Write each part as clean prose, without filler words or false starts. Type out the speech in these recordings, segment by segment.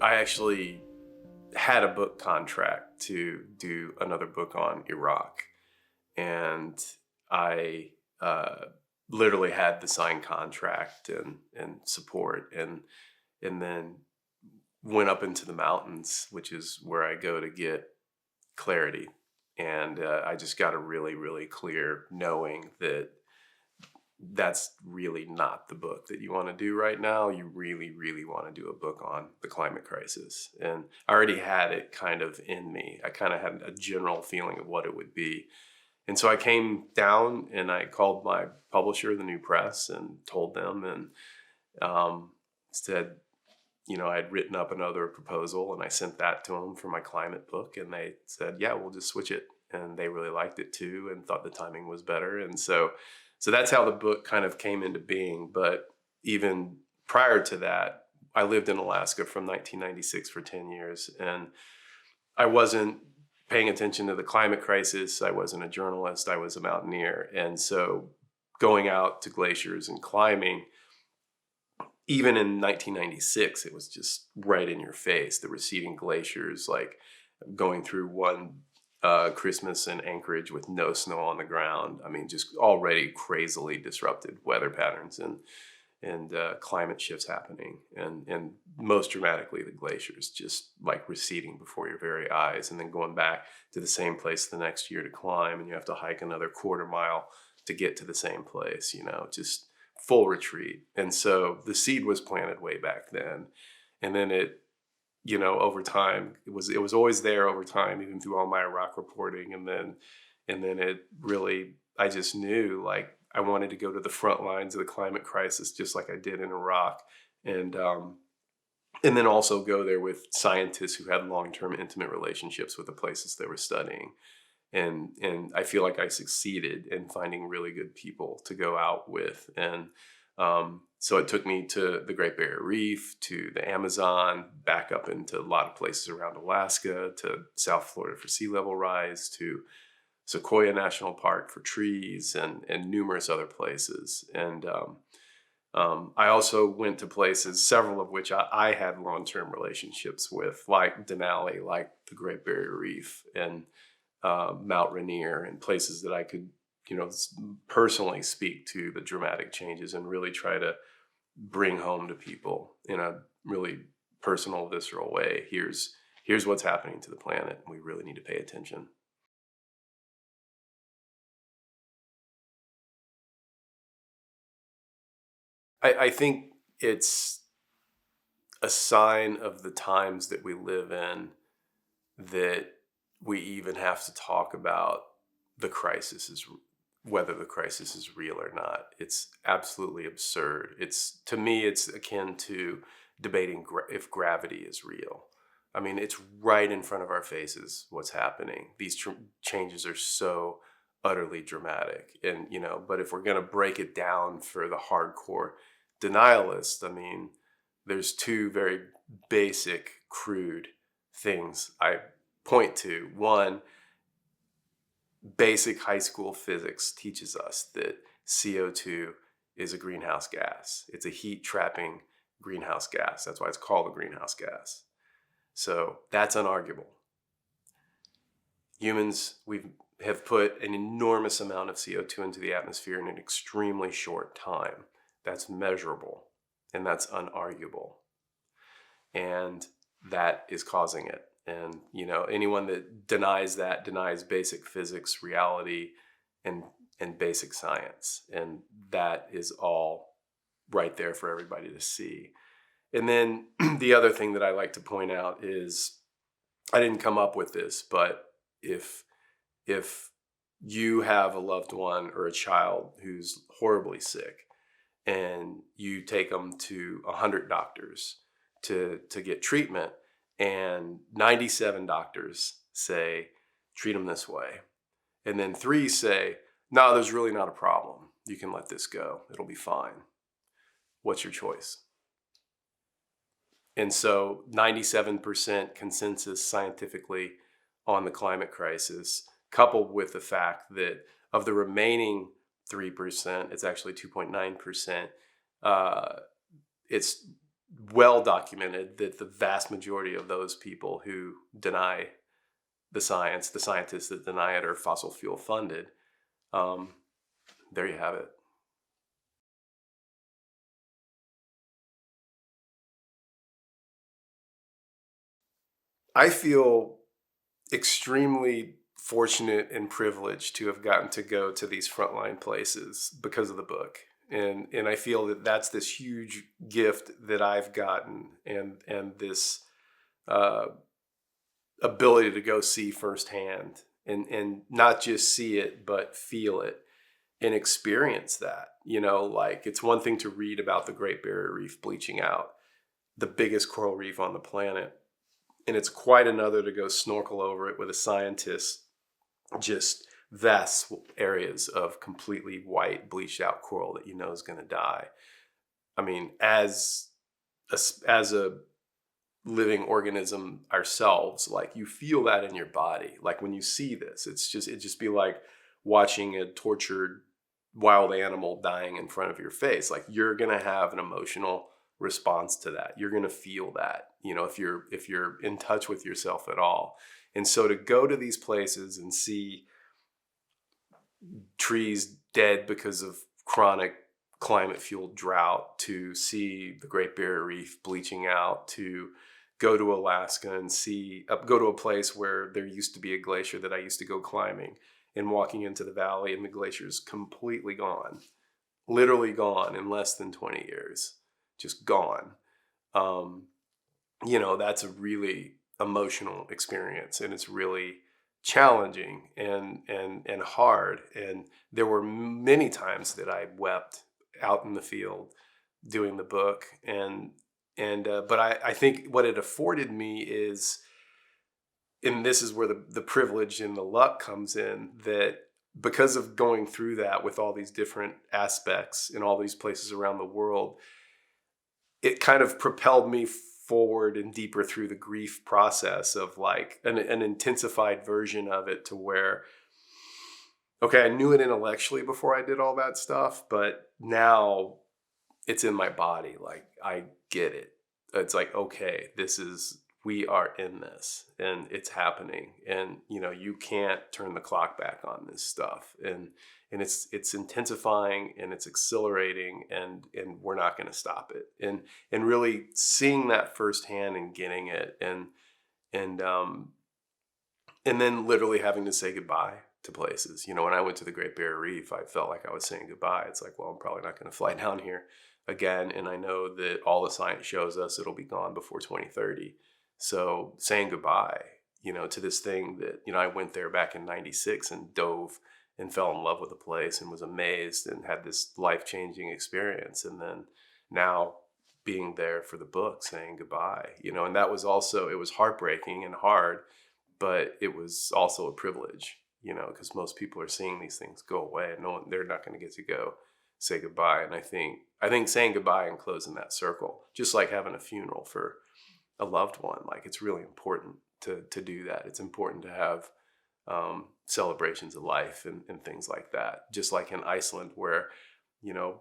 I actually had a book contract to do another book on Iraq, and I literally had the signed contract and support, and then went up into the mountains, which is where I go to get clarity. And I just got a really, really clear knowing that that's really not the book that you want to do right now. You really, really want to do a book on the climate crisis. And I already had it kind of in me. I kind of had a general feeling of what it would be. And so I came down and I called my publisher, the New Press, and told them and said, I had written up another proposal and I sent that to them for my climate book. And they said, yeah, we'll just switch it. And they really liked it too and thought the timing was better. And so that's how the book kind of came into being. But even prior to that, I lived in Alaska from 1996 for 10 years. And I wasn't paying attention to the climate crisis. I wasn't a journalist. I was a mountaineer. And so going out to glaciers and climbing, even in 1996, it was just right in your face. The receding glaciers, like going through one Christmas in Anchorage with no snow on the ground. I mean, just already crazily disrupted weather patterns and climate shifts happening. And most dramatically, the glaciers just like receding before your very eyes, and then going back to the same place the next year to climb, and you have to hike another quarter mile to get to the same place, just full retreat. And so the seed was planted way back then. And then it, over time, it was always there over time, even through all my Iraq reporting. And then it really, I just knew like I wanted to go to the front lines of the climate crisis, just like I did in Iraq. And then also go there with scientists who had long-term intimate relationships with the places they were studying. And I feel like I succeeded in finding really good people to go out with. And so it took me to the Great Barrier Reef, to the Amazon, back up into a lot of places around Alaska, to South Florida for sea level rise, to Sequoia National Park for trees, and numerous other places. And I also went to places, several of which I had long-term relationships with, like Denali, like the Great Barrier Reef, and Mount Rainier, and places that I could, personally speak to the dramatic changes and really try to bring home to people in a really personal, visceral way. Here's what's happening to the planet, and we really need to pay attention. I think it's a sign of the times that we live in that we even have to talk about the crisis is whether the crisis is real or not. It's absolutely absurd. To me, it's akin to debating if gravity is real. I mean, it's right in front of our faces what's happening. These changes are so utterly dramatic. And, but if we're going to break it down for the hardcore denialist, I mean, there's two very basic, crude things I point to. One, basic high school physics teaches us that CO2 is a greenhouse gas. It's a heat trapping greenhouse gas. That's why it's called a greenhouse gas. So that's unarguable. Humans, we have put an enormous amount of CO2 into the atmosphere in an extremely short time. That's measurable, and that's unarguable. And that is causing it. And, anyone that denies that denies basic physics, reality, and basic science. And that is all right there for everybody to see. And then the other thing that I like to point out is, I didn't come up with this, but if you have a loved one or a child who's horribly sick, and you take them to 100 doctors to get treatment, and 97 doctors say, treat them this way. And then 3 say, no, there's really not a problem. You can let this go. It'll be fine. What's your choice? And so 97% consensus scientifically on the climate crisis, coupled with the fact that of the remaining 3%, it's actually 2.9%, it's well documented that the vast majority of those people who deny the science, the scientists that deny it, are fossil fuel funded. Um, there you have it. I feel extremely fortunate and privileged to have gotten to go to these frontline places because of the book. And I feel that that's this huge gift that I've gotten, and this uh, ability to go see firsthand, and not just see it, but feel it and experience that. Like, it's one thing to read about the Great Barrier Reef bleaching out, the biggest coral reef on the planet. And it's quite another to go snorkel over it with a scientist, just vast areas of completely white, bleached out coral that is going to die. I mean, as a living organism ourselves, like, you feel that in your body. Like, when you see this, it just be like watching a tortured wild animal dying in front of your face. Like, you're gonna have an emotional response to that. You're gonna feel that, if you're in touch with yourself at all. And so to go to these places and see trees dead because of chronic climate fueled drought, to see the Great Barrier Reef bleaching out, to go to Alaska and go to a place where there used to be a glacier that I used to go climbing, and walking into the valley and the glacier's completely gone, literally gone in less than 20 years, just gone. Um, that's a really emotional experience, and it's really challenging and hard. And there were many times that I wept out in the field doing the book. But I think what it afforded me is, and this is where the privilege and the luck comes in, that because of going through that with all these different aspects in all these places around the world, it kind of propelled me forward and deeper through the grief process of, like, an intensified version of it, to where, okay, I knew it intellectually before I did all that stuff, but now it's in my body. Like, I get it. It's like, okay, we are in this, and it's happening. And, you can't turn the clock back on this stuff. And it's intensifying, and it's accelerating, and we're not going to stop it. And really seeing that firsthand and getting it, and then literally having to say goodbye to places. When I went to the Great Barrier Reef, I felt like I was saying goodbye. It's like, well, I'm probably not going to fly down here again. And I know that all the science shows us it'll be gone before 2030. So saying goodbye, to this thing that, I went there back in 96 and dove and fell in love with the place and was amazed and had this life-changing experience. And then now being there for the book, saying goodbye, and that was also, it was heartbreaking and hard, but it was also a privilege, because most people are seeing these things go away, and they're not going to get to go say goodbye. And I think saying goodbye and closing that circle, just like having a funeral for a loved one, like, it's really important to do that. It's important to have celebrations of life and things like that. Just like in Iceland, where,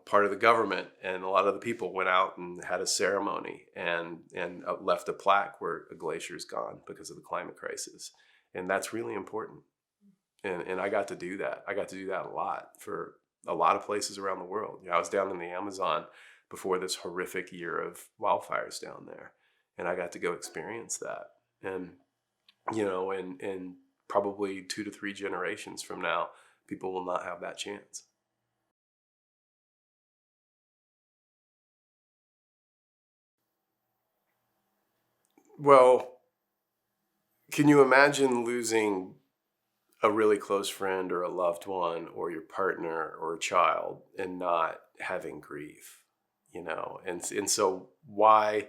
part of the government and a lot of the people went out and had a ceremony, and left a plaque where a glacier is gone because of the climate crisis. And that's really important. And I got to do that. I got to do that a lot for a lot of places around the world. I was down in the Amazon before this horrific year of wildfires down there, and I got to go experience that. And, and probably 2 to 3 generations from now, people will not have that chance. Well, can you imagine losing a really close friend or a loved one or your partner or a child and not having grief? And so why,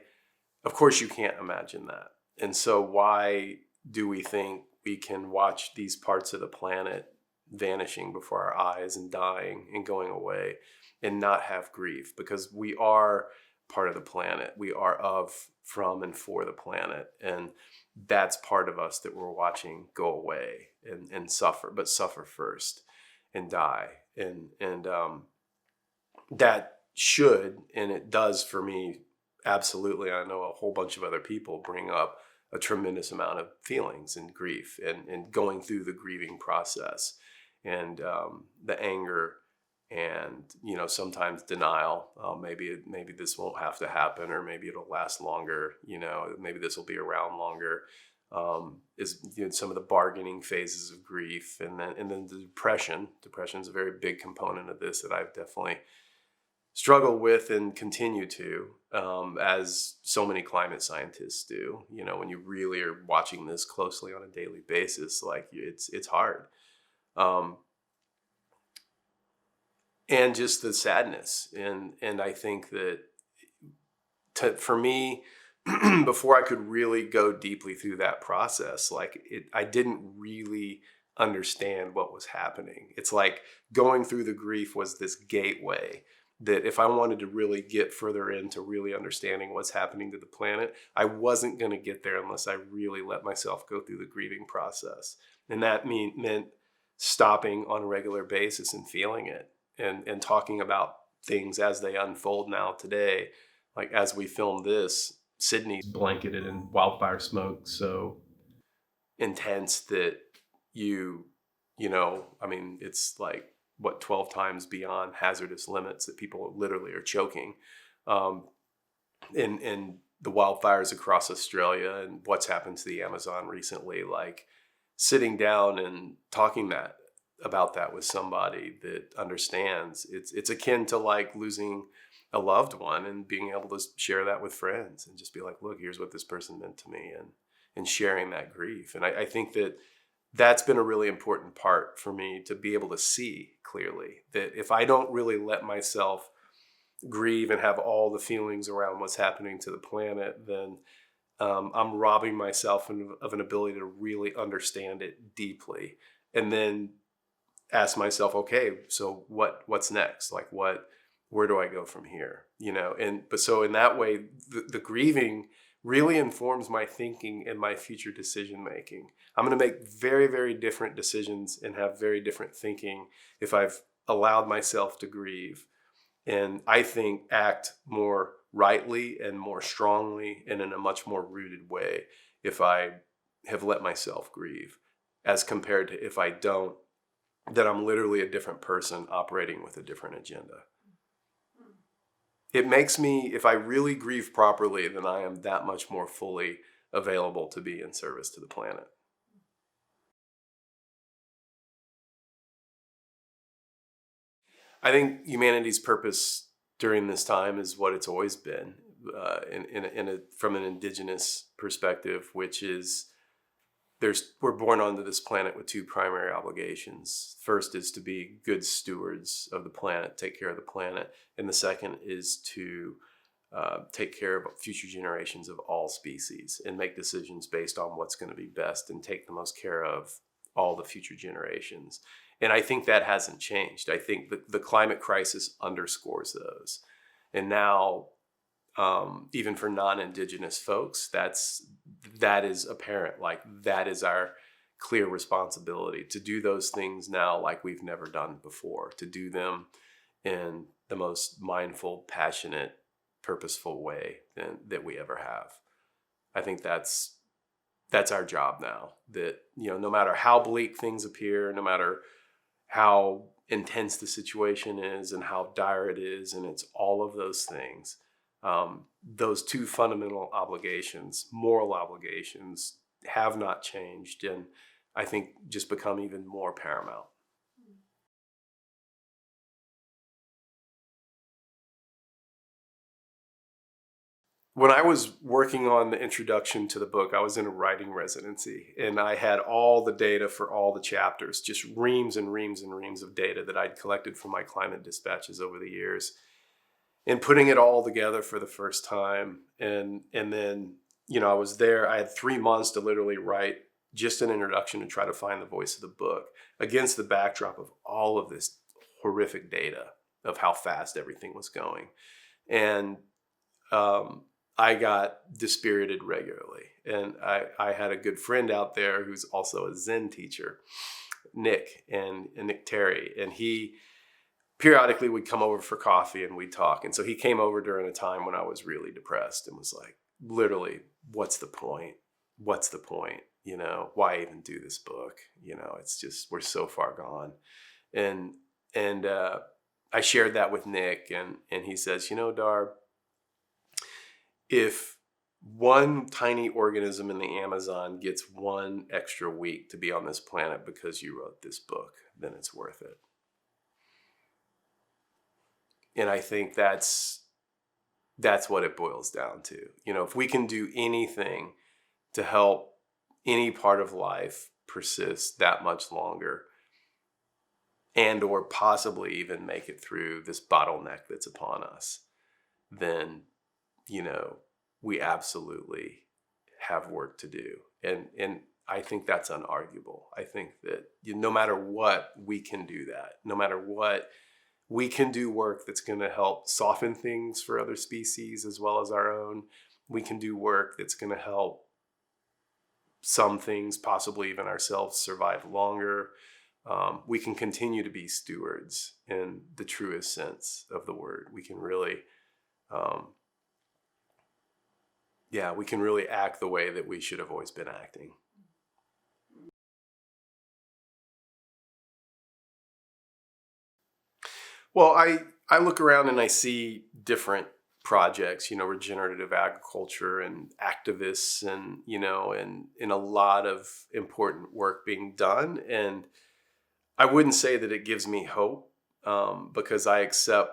of course you can't imagine that. And so why do we think we can watch these parts of the planet vanishing before our eyes and dying and going away and not have grief? Because we are part of the planet. We are of, from, and for the planet. And that's part of us that we're watching go away and suffer, but suffer first and die. And that should, and it does for me absolutely. I know a whole bunch of other people bring up a tremendous amount of feelings and grief and going through the grieving process and the anger and, sometimes denial. Maybe this won't have to happen, or maybe it'll last longer. Maybe this will be around longer. Is some of the bargaining phases of grief, and then the depression. Depression is a very big component of this that I've definitely struggle with and continue to, as so many climate scientists do. When you really are watching this closely on a daily basis, like it's hard. Um, and just the sadness. And I think that for me, before I could really go deeply through that process, I didn't really understand what was happening. It's like going through the grief was this gateway that if I wanted to really get further into really understanding what's happening to the planet, I wasn't going to get there unless I really let myself go through the grieving process. And that meant stopping on a regular basis and feeling it, and talking about things as they unfold now today. Like as we film this, Sydney's blanketed in wildfire smoke so intense that it's like, what, 12 times beyond hazardous limits that people literally are choking. In the wildfires across Australia and what's happened to the Amazon recently, like sitting down and talking about that with somebody that understands, it's akin to like losing a loved one and being able to share that with friends and just be like, look, here's what this person meant to me, and sharing that grief. And I think that that's been a really important part for me, to be able to see clearly that if I don't really let myself grieve and have all the feelings around what's happening to the planet, then I'm robbing myself of an ability to really understand it deeply, and then ask myself, okay, so what's next? Like where do I go from here? But so in that way, the grieving really informs my thinking and my future decision making. I'm going to make very, very different decisions and have very different thinking if I've allowed myself to grieve. And I think act more rightly and more strongly and in a much more rooted way if I have let myself grieve, as compared to if I don't, that I'm literally a different person operating with a different agenda. It makes me, if I really grieve properly, then I am that much more fully available to be in service to the planet. I think humanity's purpose during this time is what it's always been, from an indigenous perspective, which is we're born onto this planet with two primary obligations. First is to be good stewards of the planet, take care of the planet. And the second is to take care of future generations of all species and make decisions based on what's going to be best and take the most care of all the future generations. And I think that hasn't changed. I think the climate crisis underscores those. And now, even for non-Indigenous folks, that is apparent. Like that is our clear responsibility to do those things now like we've never done before, to do them in the most mindful, passionate, purposeful way that we ever have. I think that's our job now, that, no matter how bleak things appear, no matter how intense the situation is and how dire it is, and it's all of those things, those two fundamental obligations, moral obligations, have not changed, and I think just become even more paramount. When I was working on the introduction to the book, I was in a writing residency, and I had all the data for all the chapters, just reams and reams and reams of data that I'd collected from my climate dispatches over the years, and putting it all together for the first time. And then, I was there. I had 3 months to literally write just an introduction and try to find the voice of the book against the backdrop of all of this horrific data of how fast everything was going. And I got dispirited regularly. And I had a good friend out there who's also a Zen teacher, Nick Terry. And he periodically we'd come over for coffee and we'd talk. And so he came over during a time when I was really depressed and was like, literally, what's the point? What's the point? Why even do this book? It's just, we're so far gone. And I shared that with Nick, and he says, Dahr, if one tiny organism in the Amazon gets one extra week to be on this planet because you wrote this book, then it's worth it. And I think that's what it boils down to. If we can do anything to help any part of life persist that much longer, and or possibly even make it through this bottleneck that's upon us, then, we absolutely have work to do. And I think that's unarguable. I think that no matter what, we can do that. No matter what, we can do work that's going to help soften things for other species as well as our own. We can do work that's going to help some things, possibly even ourselves, survive longer. We can continue to be stewards in the truest sense of the word. We can really, we can really act the way that we should have always been acting. Well, I look around and I see different projects, regenerative agriculture and activists and, and a lot of important work being done. And I wouldn't say that it gives me hope, because I accept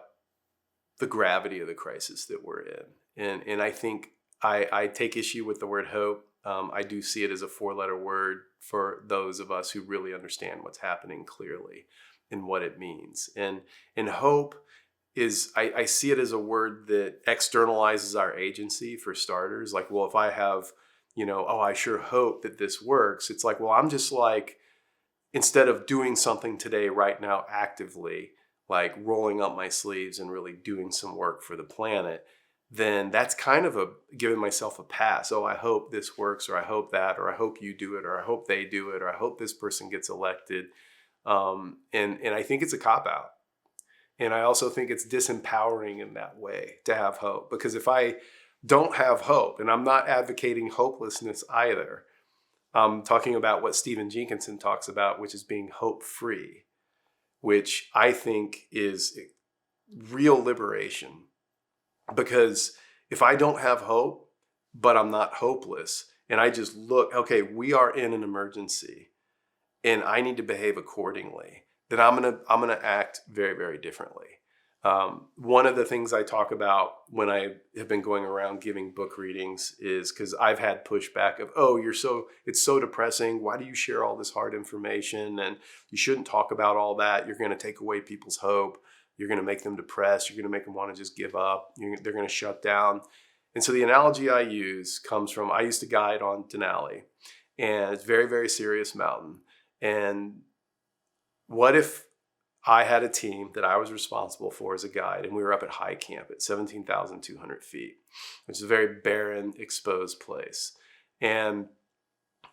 the gravity of the crisis that we're in. And I think I take issue with the word hope. I do see it as a 4-letter word for those of us who really understand what's happening clearly and what it means. And hope is, I see it as a word that externalizes our agency, for starters. Like, well, if I have, I sure hope that this works. It's like, well, I'm just like, instead of doing something today, right now, actively, like rolling up my sleeves and really doing some work for the planet, then that's kind of giving myself a pass. Oh, I hope this works, or I hope that, or I hope you do it, or I hope they do it, or I hope this person gets elected. And I think it's a cop-out. And I also think it's disempowering in that way to have hope. Because if I don't have hope, and I'm not advocating hopelessness either, I'm talking about what Stephen Jenkinson talks about, which is being hope-free, which I think is real liberation. Because if I don't have hope, but I'm not hopeless, and I just look, okay, we are in an emergency, and I need to behave accordingly, then I'm gonna act very, very differently. One of the things I talk about when I have been going around giving book readings is, because I've had pushback of, oh, it's so depressing. Why do you share all this hard information? And you shouldn't talk about all that. You're going to take away people's hope. You're going to make them depressed. You're going to make them want to just give up. They're going to shut down. And so the analogy I use comes from, I used to guide on Denali, and it's a very, very serious mountain. And what if I had a team that I was responsible for as a guide, and we were up at high camp at 17,200 feet, which is a very barren, exposed place. And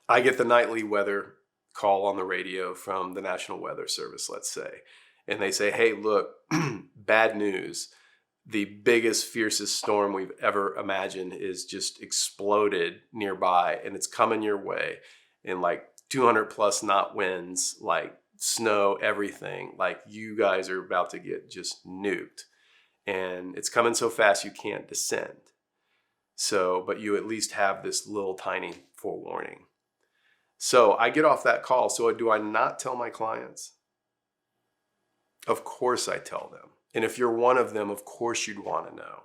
I get the nightly weather call on the radio from the National Weather Service, let's say. And they say, hey, look, bad news. The biggest, fiercest storm we've ever imagined is just exploded nearby, and it's coming your way. And like 200 plus knot winds, like snow, everything, like you guys are about to get just nuked, and it's coming so fast you can't descend. So, but you at least have this little tiny forewarning. So I get off that call. So do I not tell my clients? Of course I tell them. And if you're one of them, of course you'd want to know,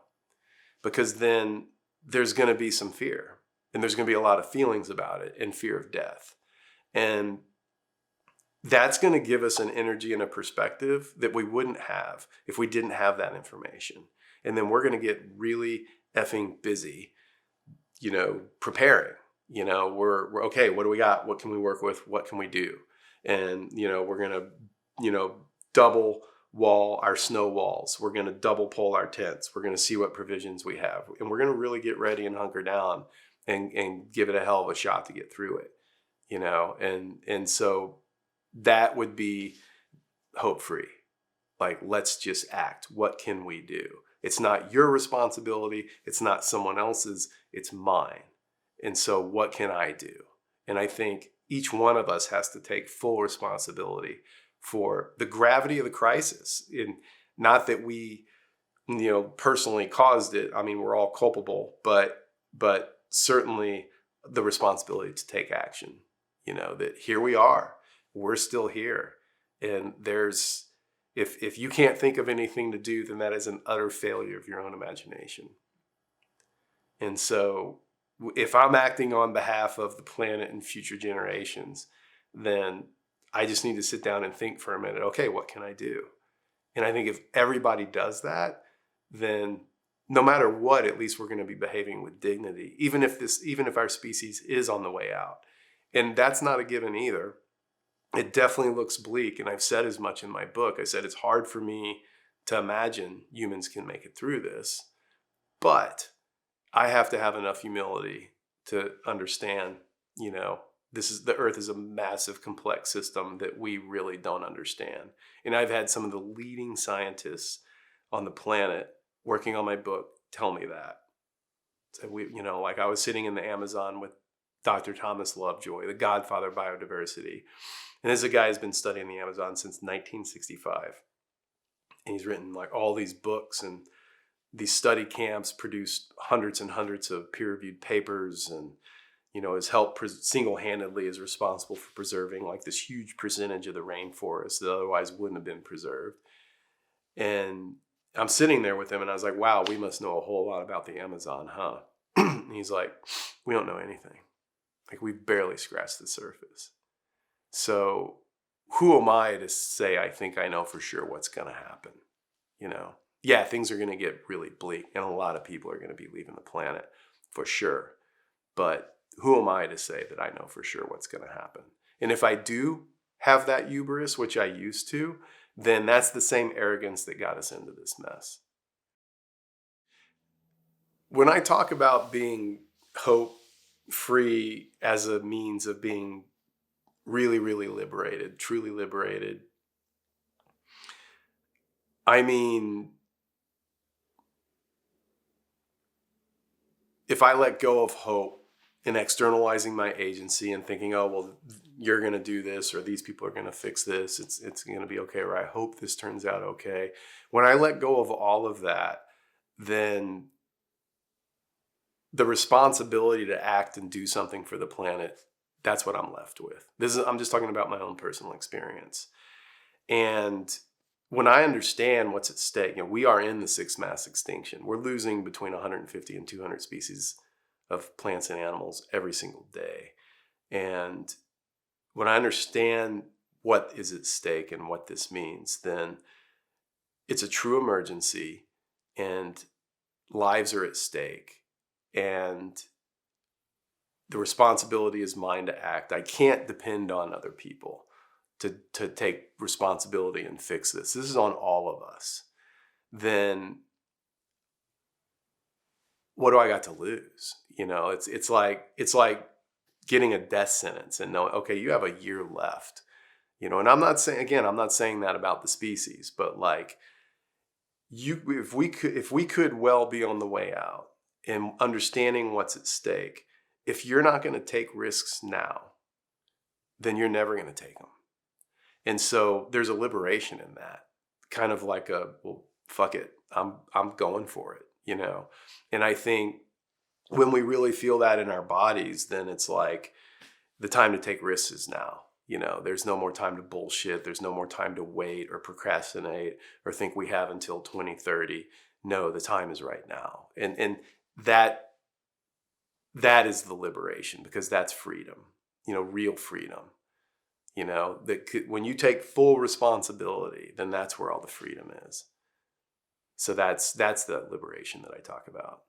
because then there's going to be some fear, and there's going to be a lot of feelings about it, and fear of death. And that's going to give us an energy and a perspective that we wouldn't have if we didn't have that information. And then we're going to get really effing busy, preparing. We're okay. What do we got? What can we work with? What can we do? And, we're going to, double wall our snow walls. We're going to double pole our tents. We're going to see what provisions we have. And we're going to really get ready and hunker down and give it a hell of a shot to get through it, and so that would be hope-free. Like, let's just act. What can we do? It's not your responsibility. It's not someone else's. It's mine. And so what can I do? And I think each one of us has to take full responsibility for the gravity of the crisis. And not that we, personally caused it. I mean, we're all culpable, but certainly the responsibility to take action. That here we are. We're still here. And if you can't think of anything to do, then that is an utter failure of your own imagination. And so if I'm acting on behalf of the planet and future generations, then I just need to sit down and think for a minute, okay, what can I do? And I think if everybody does that, then no matter what, at least we're going to be behaving with dignity, even if our species is on the way out. And that's not a given either. It definitely looks bleak. And I've said as much in my book. I said it's hard for me to imagine humans can make it through this, but I have to have enough humility to understand, the Earth is a massive, complex system that we really don't understand. And I've had some of the leading scientists on the planet working on my book tell me that. So like I was sitting in the Amazon with Dr. Thomas Lovejoy, the godfather of biodiversity. And this is a guy who's been studying the Amazon since 1965. And he's written like all these books, and these study camps produced hundreds and hundreds of peer-reviewed papers, and has helped single-handedly is responsible for preserving like this huge percentage of the rainforest that otherwise wouldn't have been preserved. And I'm sitting there with him, and I was like, wow, we must know a whole lot about the Amazon, huh? And he's like, we don't know anything. Like, we've barely scratched the surface. So who am I to say I think I know for sure what's going to happen? Yeah, things are going to get really bleak, and a lot of people are going to be leaving the planet for sure. But who am I to say that I know for sure what's going to happen? And if I do have that hubris, which I used to, then that's the same arrogance that got us into this mess. When I talk about being hope-free as a means of being really, really liberated, truly liberated, I mean, if I let go of hope and externalizing my agency and thinking, oh, well, you're going to do this, or these people are going to fix this, it's going to be okay, or I hope this turns out okay. When I let go of all of that, then the responsibility to act and do something for the planet, that's what I'm left with. I'm just talking about my own personal experience. And when I understand what's at stake, we are in the sixth mass extinction. We're losing between 150 and 200 species of plants and animals every single day. And when I understand what is at stake and what this means, then it's a true emergency, and lives are at stake. And the responsibility is mine to act. I can't depend on other people to take responsibility and fix this. This is on all of us. Then what do I got to lose? It's like getting a death sentence and knowing, okay, you have a year left. And I'm not saying that about the species, but like if we could well be on the way out and understanding what's at stake, if you're not going to take risks now, then you're never going to take them. And so there's a liberation in that, kind of like well, fuck it, I'm going for it, And I think when we really feel that in our bodies, then it's like the time to take risks is now. There's no more time to bullshit. There's no more time to wait or procrastinate or think we have until 2030. No, the time is right now. And that is the liberation, because that's freedom, real freedom. When you take full responsibility, then that's where all the freedom is. So that's the liberation that I talk about.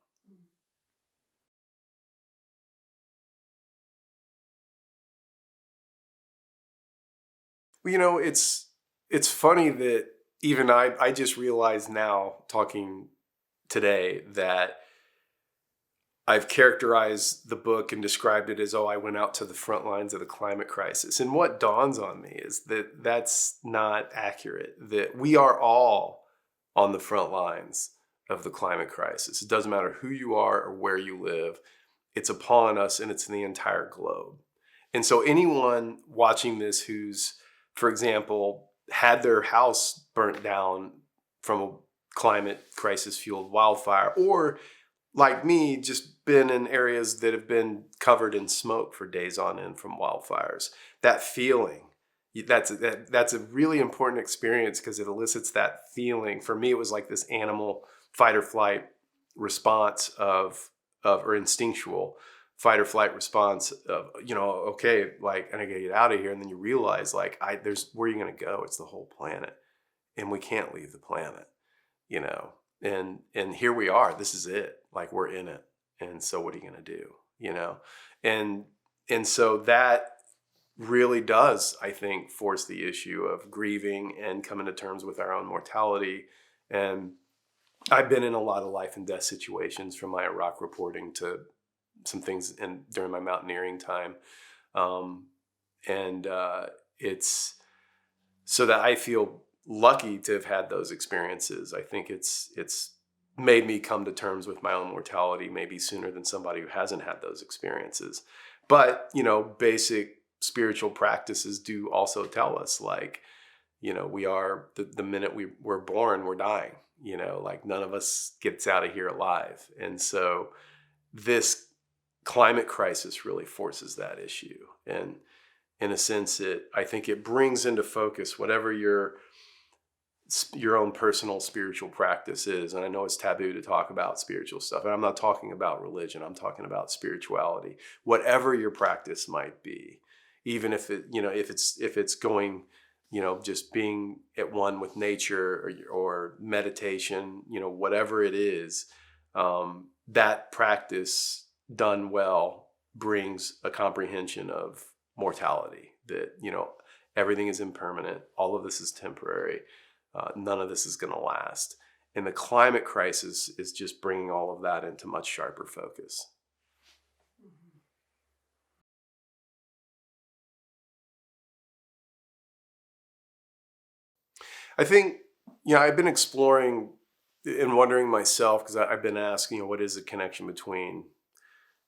Well, it's funny that even I just realized now, talking today, that I've characterized the book and described it as, oh, I went out to the front lines of the climate crisis. And what dawns on me is that that's not accurate, that we are all on the front lines of the climate crisis. It doesn't matter who you are or where you live, it's upon us and it's in the entire globe. And so anyone watching this who's, for example, had their house burnt down from a climate crisis fueled wildfire, or like me, just been in areas that have been covered in smoke for days on end from wildfires. That feeling, that's a really important experience because it elicits that feeling. For me, it was like this animal fight or flight response or instinctual fight or flight response of, okay, like, and I gotta get out of here. And then you realize, like, there's where you're gonna go. It's the whole planet, and we can't leave the planet, you know. And here we are. This is it. Like, we're in it. And so what are you gonna do? You know? And so that really does, I think, force the issue of grieving and coming to terms with our own mortality. And I've been in a lot of life and death situations, from my Iraq reporting to some things during my mountaineering time. It's so that I feel lucky to have had those experiences. I think it's made me come to terms with my own mortality maybe sooner than somebody who hasn't had those experiences. But, basic spiritual practices do also tell us, like, we are, the minute we're born, we're dying, like, none of us gets out of here alive. And so this climate crisis really forces that issue. And in a sense, I think it brings into focus whatever your own personal spiritual practice is. And I know it's taboo to talk about spiritual stuff, and I'm not talking about religion. I'm talking about spirituality. Whatever your practice might be, even if it's going, just being at one with nature, or meditation, whatever it is, that practice done well brings a comprehension of mortality, that, everything is impermanent. All of this is temporary. None of this is going to last. And the climate crisis is just bringing all of that into much sharper focus. I think, I've been exploring and wondering myself, because I've been asking, what is the connection between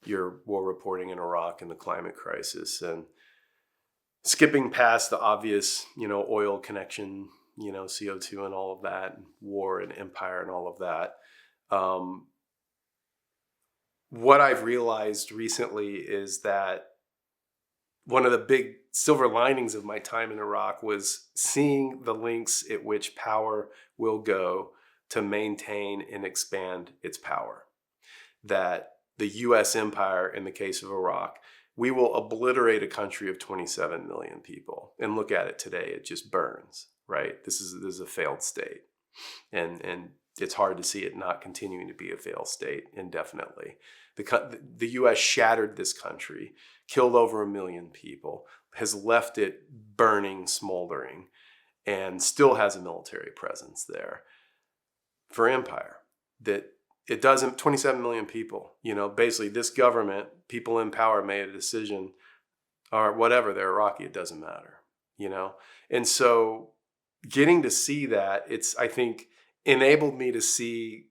your war reporting in Iraq and the climate crisis? And skipping past the obvious, oil connection, CO2 and all of that, and war and empire and all of that. What I've realized recently is that one of the big silver linings of my time in Iraq was seeing the lengths at which power will go to maintain and expand its power. That the US empire, in the case of Iraq, we will obliterate a country of 27 million people. And look at it today, it just burns, right? This is a failed state. And it's hard to see it not continuing to be a failed state indefinitely. The US shattered this country, killed over 1 million people, has left it burning, smoldering, and still has a military presence there for empire. That it doesn't, 27 million people, basically this government, people in power made a decision, or whatever, they're Iraqi, it doesn't matter, And so getting to see that, it's, I think, enabled me to see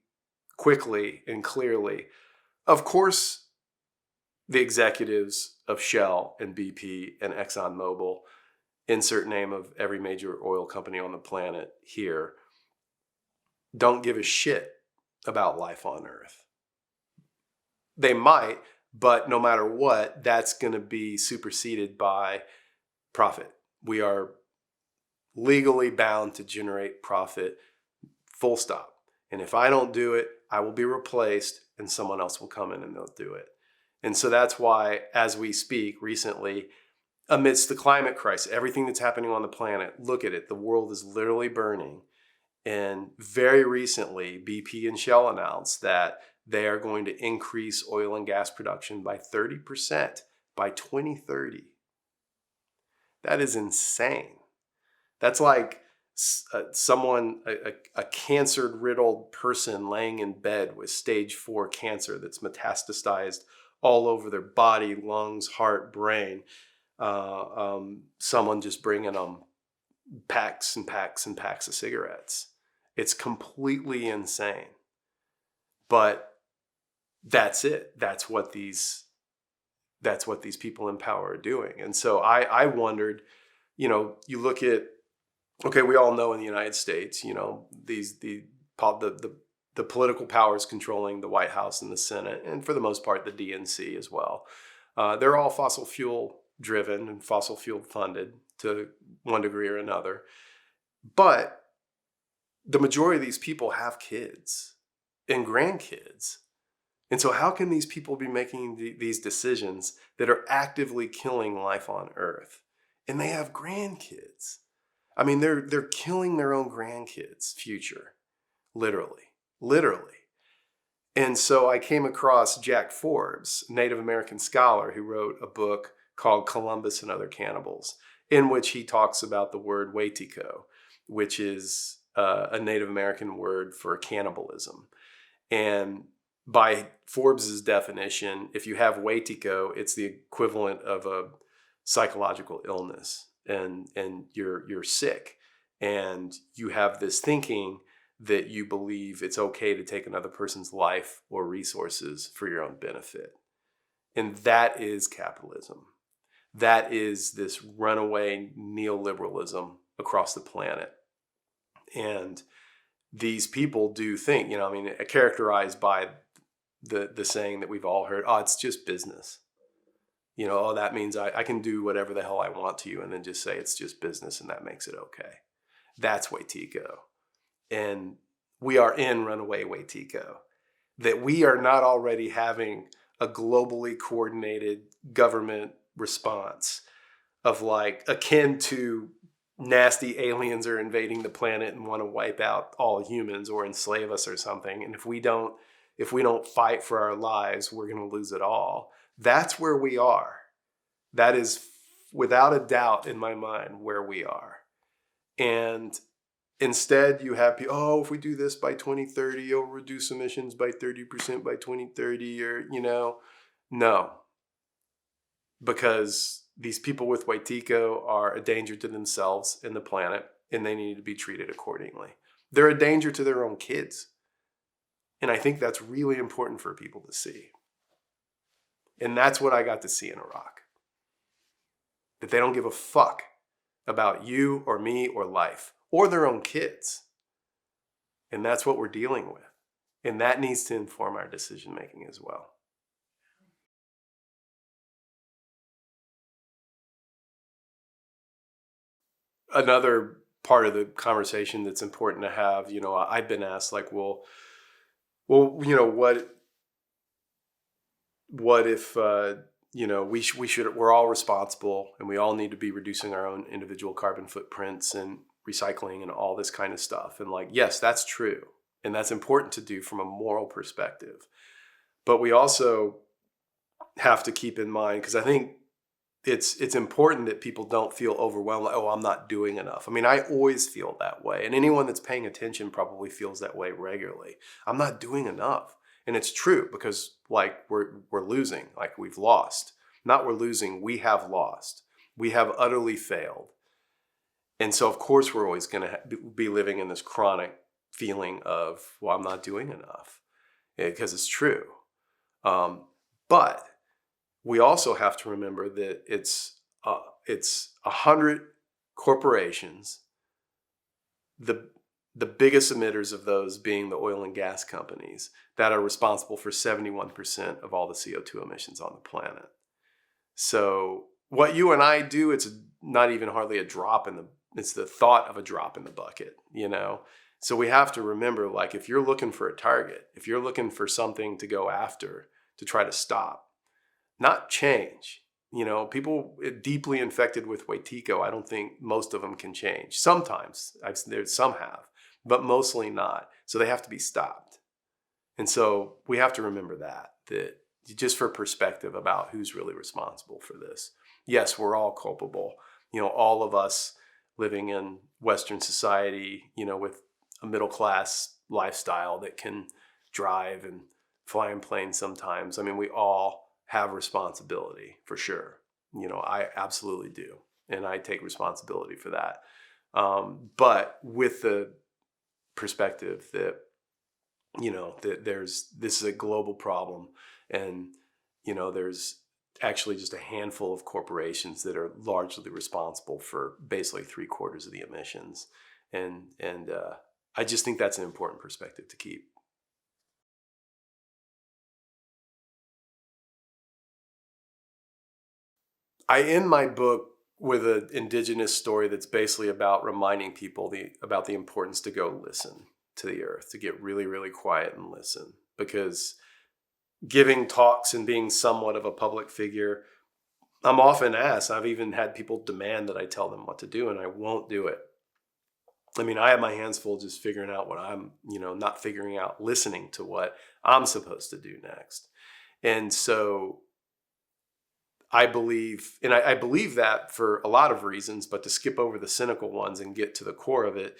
quickly and clearly, of course, the executives of Shell and BP and ExxonMobil, insert name of every major oil company on the planet here, don't give a shit about life on Earth. They might, but no matter what, that's going to be superseded by profit. We are legally bound to generate profit, full stop. And if I don't do it, I will be replaced and someone else will come in and they'll do it. And so that's why, as we speak recently, amidst the climate crisis, everything that's happening on the planet, look at it, the world is literally burning. And very recently, BP and Shell announced that they are going to increase oil and gas production by 30% by 2030. That is insane. That's like someone, a cancer-riddled person laying in bed with stage 4 cancer that's metastasized all over their body, lungs, heart, brain. Someone just bringing them packs and packs and packs of cigarettes. It's completely insane. But that's it. That's what these people in power are doing. And so I wondered, you look at, okay, we all know in the United States, the political powers controlling the White House and the Senate, and for the most part, the DNC as well. They're all fossil fuel driven and fossil fuel funded to one degree or another. But the majority of these people have kids and grandkids. And so how can these people be making these decisions that are actively killing life on Earth? And they have grandkids. I mean, they're killing their own grandkids' future, literally. And so I came across Jack Forbes, Native American scholar, who wrote a book called Columbus and Other Cannibals, in which he talks about the word Wetiko, which is a Native American word for cannibalism. And by Forbes's definition, if you have Wetiko, it's the equivalent of a psychological illness, and you're sick, and you have this thinking that you believe it's okay to take another person's life or resources for your own benefit. And that is capitalism. That is this runaway neoliberalism across the planet. And these people do think, characterized by the saying that we've all heard, oh, it's just business. That means I can do whatever the hell I want to you and then just say it's just business and that makes it okay. That's Wetiko. And we are in runaway Wetiko. That we are not already having a globally coordinated government response of akin to nasty aliens are invading the planet and want to wipe out all humans or enslave us or something. And if we don't fight for our lives, we're going to lose it all. That's where we are. That is without a doubt in my mind where we are. And instead you have people, oh, if we do this by 2030, you'll reduce emissions by 30% by 2030, or, no. Because these people with Wetiko are a danger to themselves and the planet, and they need to be treated accordingly. They're a danger to their own kids. And I think that's really important for people to see. And that's what I got to see in Iraq. That they don't give a fuck about you or me or life or their own kids. And that's what we're dealing with. And that needs to inform our decision making as well. Another part of the conversation that's important to have, I've been asked well, what if, we're all responsible and we all need to be reducing our own individual carbon footprints and recycling and all this kind of stuff. And yes, that's true. And that's important to do from a moral perspective. But we also have to keep in mind, because I think it's important that people don't feel overwhelmed, oh, I'm not doing enough. I mean, I always feel that way. And anyone that's paying attention probably feels that way regularly. I'm not doing enough. And it's true, because we're losing, we've lost. Not we're losing, we have lost. We have utterly failed. And so, of course, we're always going to be living in this chronic feeling of, well, I'm not doing enough, because it's true. But we also have to remember that it's 100 corporations, the biggest emitters of those being the oil and gas companies, that are responsible for 71% of all the CO2 emissions on the planet. So what you and I do, it's not even hardly a drop it's the thought of a drop in the bucket, So we have to remember, if you're looking for a target, if you're looking for something to go after, to try to stop, not change. People deeply infected with Wetiko, I don't think most of them can change. Sometimes, some have, but mostly not. So they have to be stopped. And so we have to remember that just for perspective about who's really responsible for this. Yes, we're all culpable. All of us living in Western society, with a middle class lifestyle that can drive and fly in planes sometimes. I mean, we all have responsibility for sure. I absolutely do. And I take responsibility for that. But with the perspective that, that this is a global problem, and, there's actually just a handful of corporations that are largely responsible for basically 3/4 of the emissions. And I just think that's an important perspective to keep. I end my book with an indigenous story that's basically about reminding people about the importance to go listen to the earth, to get really, really quiet and listen. Because giving talks and being somewhat of a public figure, I'm often asked, I've even had people demand that I tell them what to do, and I won't do it. I mean, I have my hands full just figuring out what I'm, not figuring out, listening to what I'm supposed to do next. And so I believe, and I believe that for a lot of reasons, but to skip over the cynical ones and get to the core of it,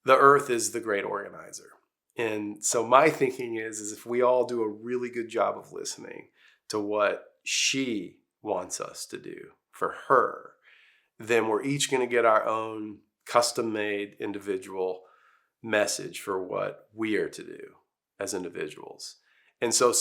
the earth is the great organizer. And so my thinking is if we all do a really good job of listening to what she wants us to do for her, then we're each going to get our own custom made individual message for what we are to do as individuals. And so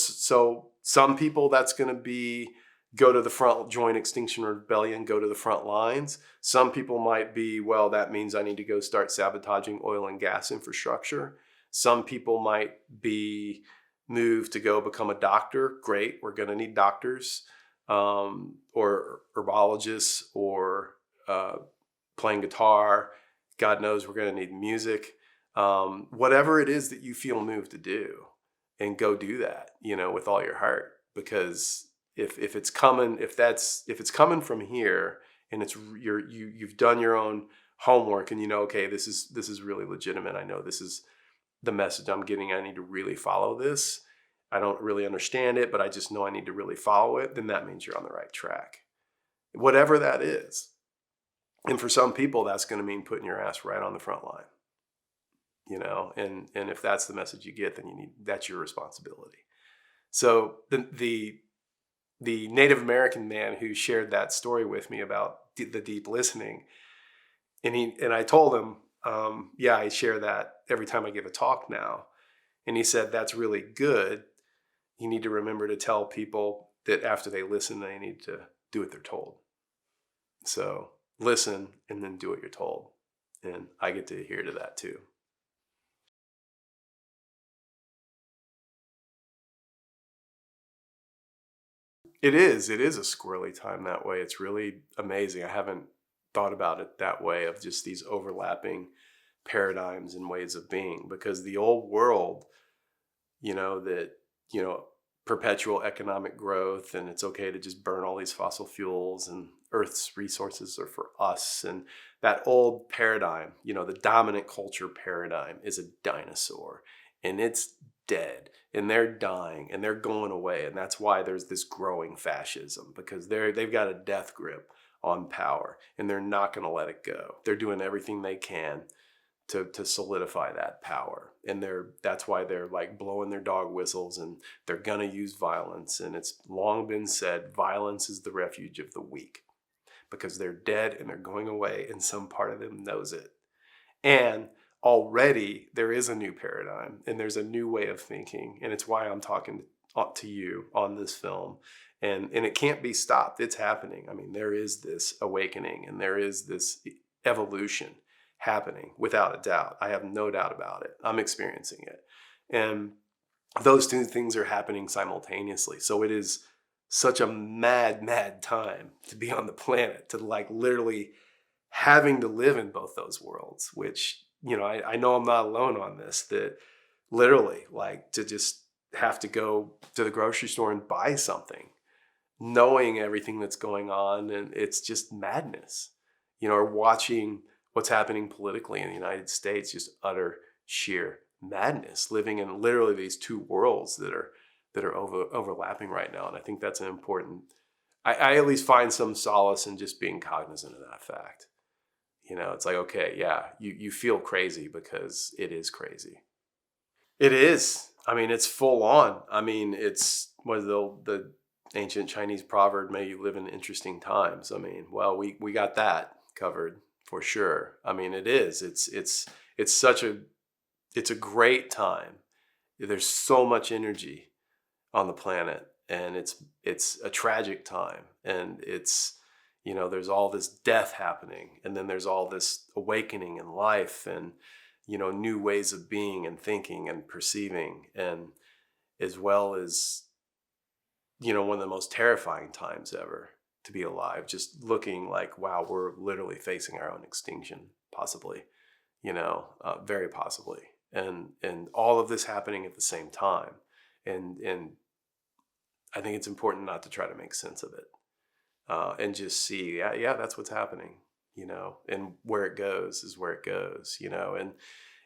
some people, that's going to be go to the front, join Extinction Rebellion, go to the front lines. Some people might be, well, that means I need to go start sabotaging oil and gas infrastructure. Some people might be moved to go become a doctor. Great, we're going to need doctors, or herbologists, or playing guitar. God knows we're going to need music. Whatever it is that you feel moved to do, and go do that, with all your heart. Because if it's coming, if it's coming from here, and you've done your own homework, and okay, this is really legitimate. I know this is the message I'm getting. I need to really follow this. I don't really understand it, but I just know I need to really follow it. Then that means you're on the right track, whatever that is. And for some people, that's going to mean putting your ass right on the front line. And if that's the message you get, then that's your responsibility. So the Native American man who shared that story with me about the deep listening, and I told him, yeah, I share that every time I give a talk now. And he said, that's really good. You need to remember to tell people that after they listen, they need to do what they're told. So listen and then do what you're told. And I get to adhere to that too. It is a squirrely time that way. It's really amazing. I haven't thought about it that way, of just these overlapping paradigms and ways of being, because the old world, that, perpetual economic growth, and it's okay to just burn all these fossil fuels, and Earth's resources are for us. And that old paradigm, the dominant culture paradigm, is a dinosaur, and it's dead, and they're dying, and they're going away. And that's why there's this growing fascism, because they've got a death grip on power, and they're not going to let it go. They're doing everything they can to solidify that power. And that's why they're like blowing their dog whistles, and they're going to use violence. And it's long been said, violence is the refuge of the weak, because they're dead and they're going away, and some part of them knows it. And already there is a new paradigm, and there's a new way of thinking. And it's why I'm talking to you on this film. And it can't be stopped. It's happening. I mean, there is this awakening, and there is this evolution happening, without a doubt. I have no doubt about it. I'm experiencing it. And those two things are happening simultaneously. So it is such a mad, mad time to be on the planet, to like literally having to live in both those worlds, which, I know I'm not alone on this, that literally like to just have to go to the grocery store and buy something, knowing everything that's going on. And it's just madness, or watching what's happening politically in the United States, just utter sheer madness, living in literally these two worlds that are overlapping right now. And I think that's an important, I at least find some solace in just being cognizant of that fact, It's like, okay, yeah, you feel crazy because it is crazy. It is. I mean, it's full on. I mean, it's what is the ancient Chinese proverb, may you live in interesting times. I mean, well, we got that covered for sure. I mean, it is. It's such a it's a great time. There's so much energy on the planet, and it's a tragic time, and there's all this death happening, and then there's all this awakening in life, and new ways of being and thinking and perceiving, and as well as one of the most terrifying times ever to be alive, just looking like, wow, we're literally facing our own extinction, possibly, very possibly, and all of this happening at the same time, and I think it's important not to try to make sense of it, and just see, yeah, that's what's happening, and where it goes is where it goes,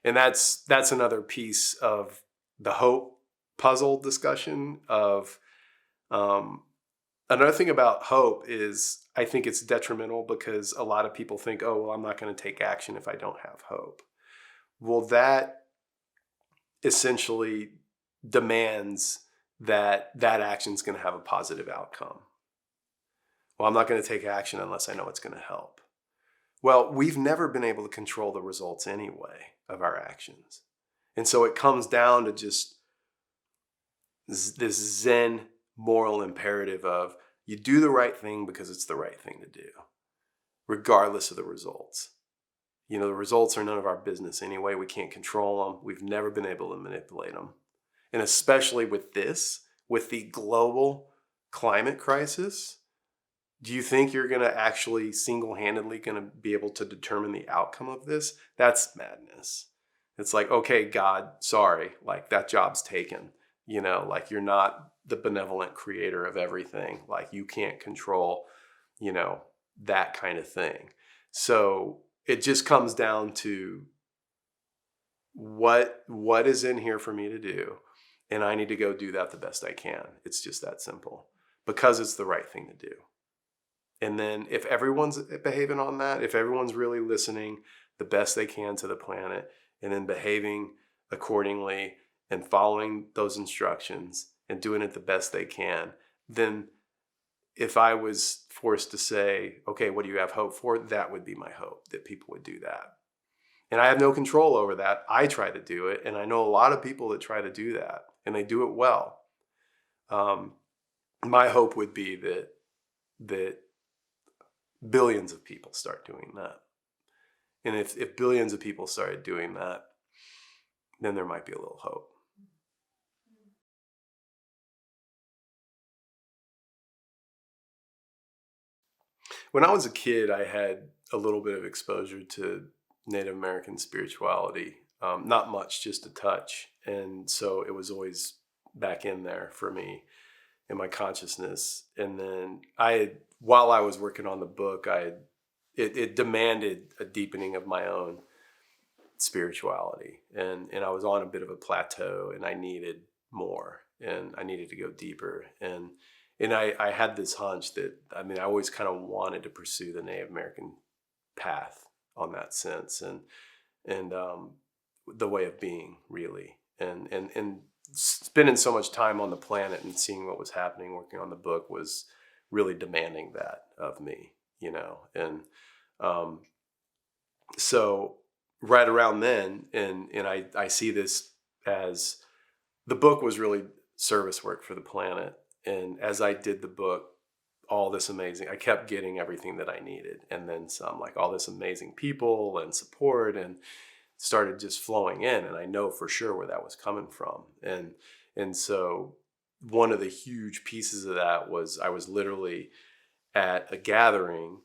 and that's another piece of the hope puzzle discussion of, another thing about hope is I think it's detrimental because a lot of people think, oh, well, I'm not going to take action if I don't have hope. Well, that essentially demands that action is going to have a positive outcome. Well, I'm not going to take action unless I know it's going to help. Well, we've never been able to control the results anyway of our actions. And so it comes down to just this Zen moral imperative of you do the right thing because it's the right thing to do, regardless of the results. The results are none of our business anyway. We can't control them. We've never been able to manipulate them. And especially with the global climate crisis, do you think you're going to actually single-handedly going to be able to determine the outcome of this? That's madness. It's like, okay, God, sorry, like that job's taken. Like you're not the benevolent creator of everything. Like you can't control, that kind of thing. So it just comes down to what is in here for me to do. And I need to go do that the best I can. It's just that simple because it's the right thing to do. And then if everyone's behaving on that, if everyone's really listening the best they can to the planet and then behaving accordingly and following those instructions and doing it the best they can, then if I was forced to say, okay, what do you have hope for? That would be my hope, that people would do that. And I have no control over that. I try to do it. And I know a lot of people that try to do that and they do it well. My hope would be that billions of people start doing that. And if billions of people started doing that, then there might be a little hope. When I was a kid, I had a little bit of exposure to Native American spirituality. Not much, just a touch. And so it was always back in there for me in my consciousness. And then while I was working on the book, it demanded a deepening of my own spirituality. And I was on a bit of a plateau and I needed more and I needed to go deeper. And I had this hunch that, I always kind of wanted to pursue the Native American path on that sense and the way of being, really. And spending so much time on the planet and seeing what was happening, working on the book was really demanding that of me, And so right around then, and I see this as the book was really service work for the planet. And as I did the book, all this amazing, I kept getting everything that I needed. And then some, like all this amazing people and support and started just flowing in. And I know for sure where that was coming from. And so one of the huge pieces of that was I was literally at a gathering,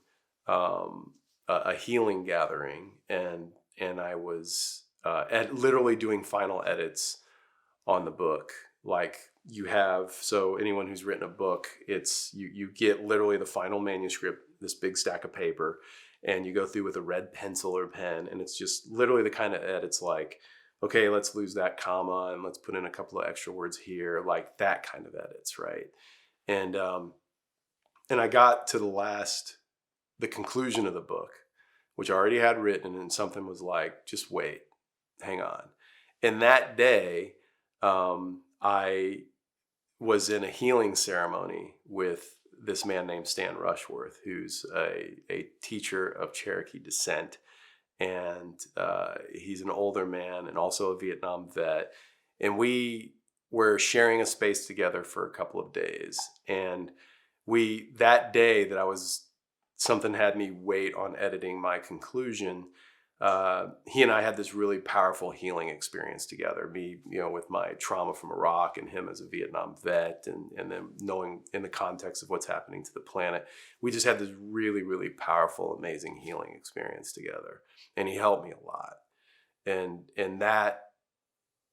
a healing gathering. And I was literally doing final edits on the book. Like so anyone who's written a book, it's you get literally the final manuscript, this big stack of paper, and you go through with a red pencil or pen, and it's just literally the kind of edits like, okay, let's lose that comma and let's put in a couple of extra words here, like that kind of edits, right? And I got to the conclusion of the book, which I already had written, and something was like, just wait, hang on. And that day, I was in a healing ceremony with this man named Stan Rushworth, who's a teacher of Cherokee descent. And he's an older man and also a Vietnam vet. And we were sharing a space together for a couple of days. And that day that something had me wait on editing my conclusion, he and I had this really powerful healing experience together. Me, with my trauma from Iraq, and him as a Vietnam vet, and then knowing in the context of what's happening to the planet, we just had this really, really powerful, amazing healing experience together. And he helped me a lot. And that,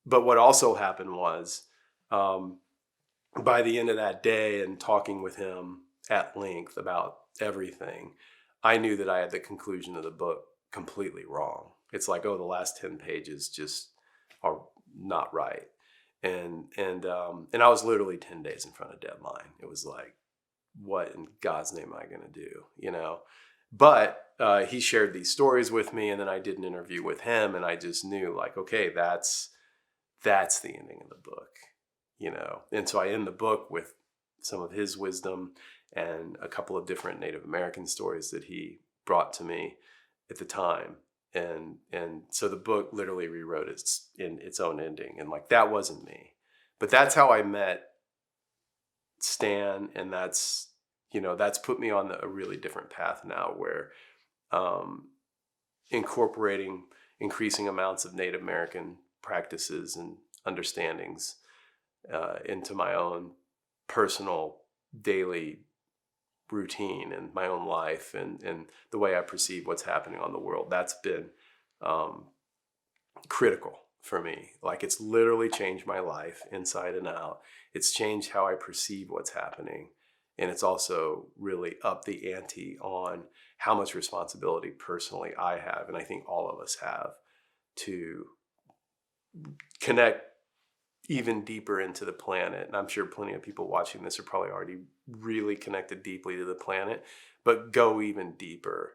but what also happened was, by the end of that day and talking with him at length about everything, I knew that I had the conclusion of the book completely wrong. It's like, oh, the last 10 pages just are not right. And I was literally 10 days in front of deadline. It was like, what in God's name am I going to do? But he shared these stories with me, and then I did an interview with him, and I just knew, like, okay, that's the ending of the book. And so I end the book with some of his wisdom and a couple of different Native American stories that he brought to me at the time. And so the book literally rewrote its own ending. And like, that wasn't me, but that's how I met Stan. And that's put me on a really different path now, where incorporating increasing amounts of Native American practices and understandings into my own personal daily routine and my own life, and the way I perceive what's happening on the world. That's been critical for me. Like, it's literally changed my life inside and out. It's changed how I perceive what's happening. And it's also really upped the ante on how much responsibility personally I have, and I think all of us have, to connect even deeper into the planet. And I'm sure plenty of people watching this are probably already really connected deeply to the planet, but go even deeper,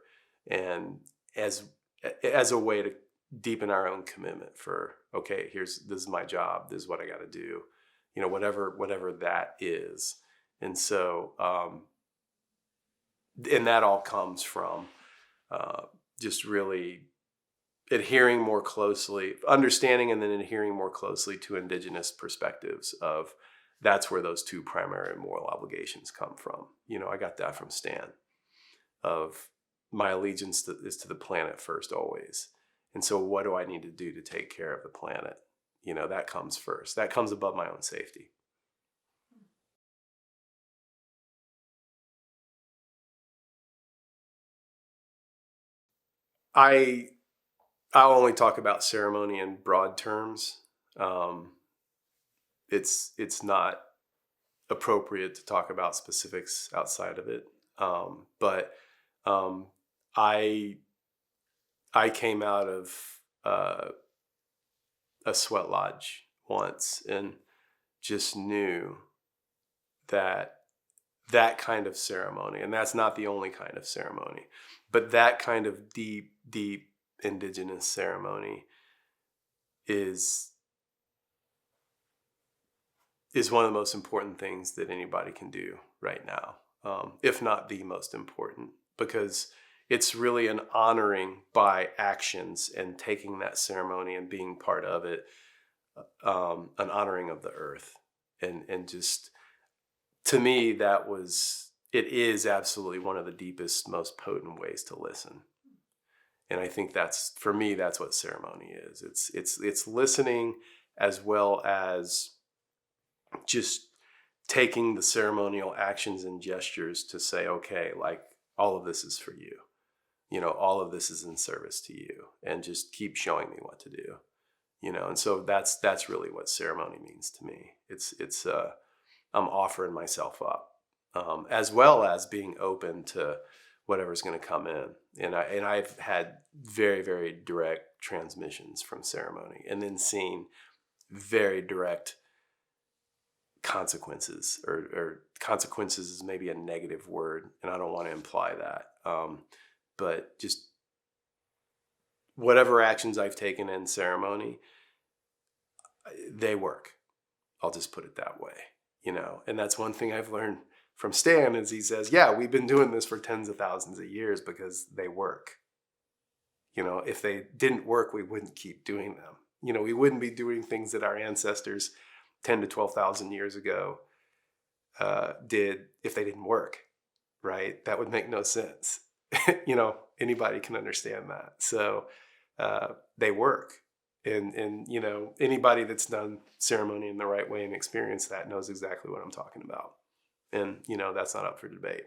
and as a way to deepen our own commitment for, okay, this is my job, this is what I got to do, whatever that is. And so and that all comes from just really adhering more closely, understanding, and then adhering more closely to indigenous perspectives of, that's where those two primary moral obligations come from. I got that from Stan, of my allegiance is to the planet first, always. And so what do I need to do to take care of the planet? That comes first. That comes above my own safety. I'll only talk about ceremony in broad terms. It's not appropriate to talk about specifics outside of it. But I came out of a sweat lodge once, and just knew that kind of ceremony, and that's not the only kind of ceremony, but that kind of deep, deep indigenous ceremony is one of the most important things that anybody can do right now, if not the most important, because it's really an honoring by actions and taking that ceremony and being part of it, an honoring of the earth. And just, to me, it is absolutely one of the deepest, most potent ways to listen. And I think for me, that's what ceremony is. It's listening, as well as just taking the ceremonial actions and gestures to say, okay, like, all of this is for you. All of this is in service to you, and just keep showing me what to do. And so that's really what ceremony means to me. It's I'm offering myself up, as well as being open to whatever's going to come in. And I've had very, very direct transmissions from ceremony, and then seen very direct consequences, or consequences is maybe a negative word, and I don't want to imply that. But just whatever actions I've taken in ceremony, they work. I'll just put it that way, and that's one thing I've learned from Stan is he says, yeah, we've been doing this for tens of thousands of years because they work. If they didn't work, we wouldn't keep doing them. We wouldn't be doing things that our ancestors 10 to 12,000 years ago did if they didn't work, right? That would make no sense. Anybody can understand that. So they work. And anybody that's done ceremony in the right way and experienced that knows exactly what I'm talking about. And, that's not up for debate.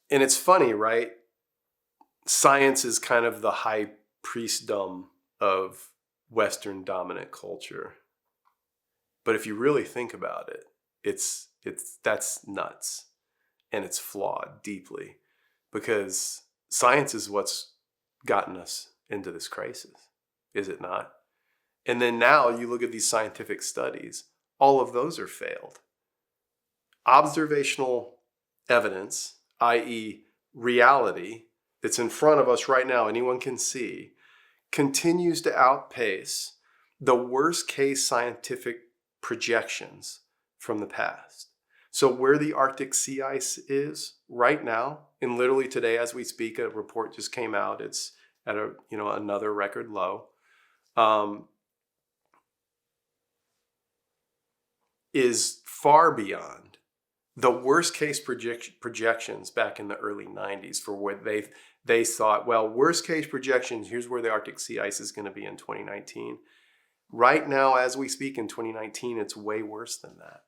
And it's funny, right? Science is kind of the high priestdom of Western dominant culture. But if you really think about it, that's nuts. And it's flawed deeply because science is what's gotten us into this crisis, is it not? And then now you look at these scientific studies, all of those are failed. Observational evidence, i.e. reality, that's in front of us right now, anyone can see, continues to outpace the worst case scientific projections from the past. So where the Arctic sea ice is right now, and literally today as we speak, a report just came out, it's at another record low, is far beyond the worst case projections back in the early 90s for what they thought, well, worst case projections, here's where the Arctic sea ice is going to be in 2019. Right now, as we speak in 2019, it's way worse than that.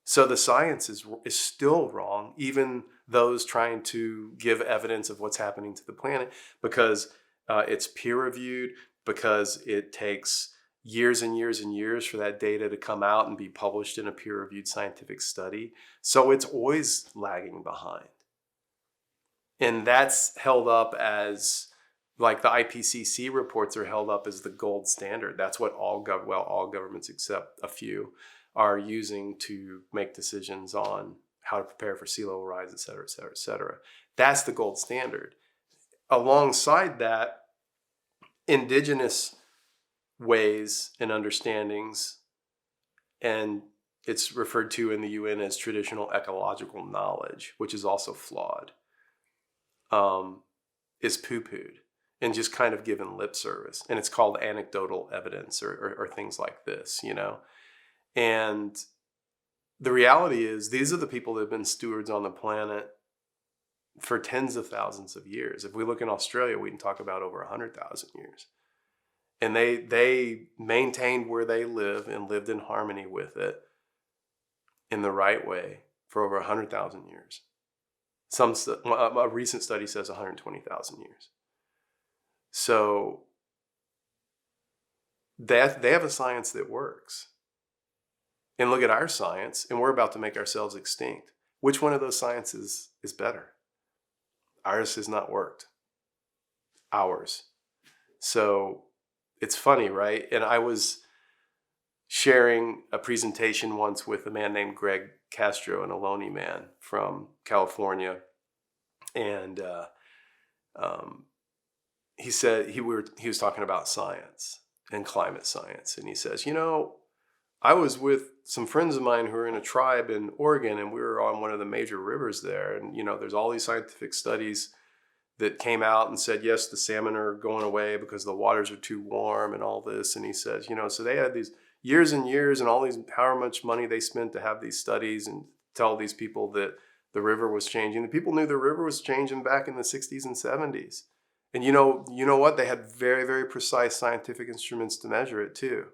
So the science is still wrong, even those trying to give evidence of what's happening to the planet, because it's peer reviewed, because it takes years and years and years for that data to come out and be published in a peer-reviewed scientific study. So it's always lagging behind. And that's held up as, like the IPCC reports are held up as the gold standard. That's what all governments except a few are using to make decisions on how to prepare for sea level rise, et cetera, et cetera, et cetera. That's the gold standard. Alongside that, indigenous ways and understandings, and it's referred to in the UN as traditional ecological knowledge, which is also flawed, is poo-pooed and just kind of given lip service. And it's called anecdotal evidence or things like this, And the reality is these are the people that have been stewards on the planet for tens of thousands of years. If we look in Australia, we can talk about over 100,000 years. And they maintained where they live and lived in harmony with it in the right way for over 100,000 years. A recent study says 120,000 years. So they have a science that works. And look at our science, and we're about to make ourselves extinct. Which one of those sciences is better? Ours has not worked. Ours. So it's funny, right? And I was sharing a presentation once with a man named Greg Castro, an Ohlone man from California. And he said he was talking about science and climate science. And he says, I was with some friends of mine who are in a tribe in Oregon, and we were on one of the major rivers there. And, there's all these scientific studies that came out and said, yes, the salmon are going away because the waters are too warm and all this. And he says, so they had these years and years and all these, however much money they spent to have these studies and tell these people that the river was changing. The people knew the river was changing back in the 60s and 70s. And you know what? They had very, very precise scientific instruments to measure it too.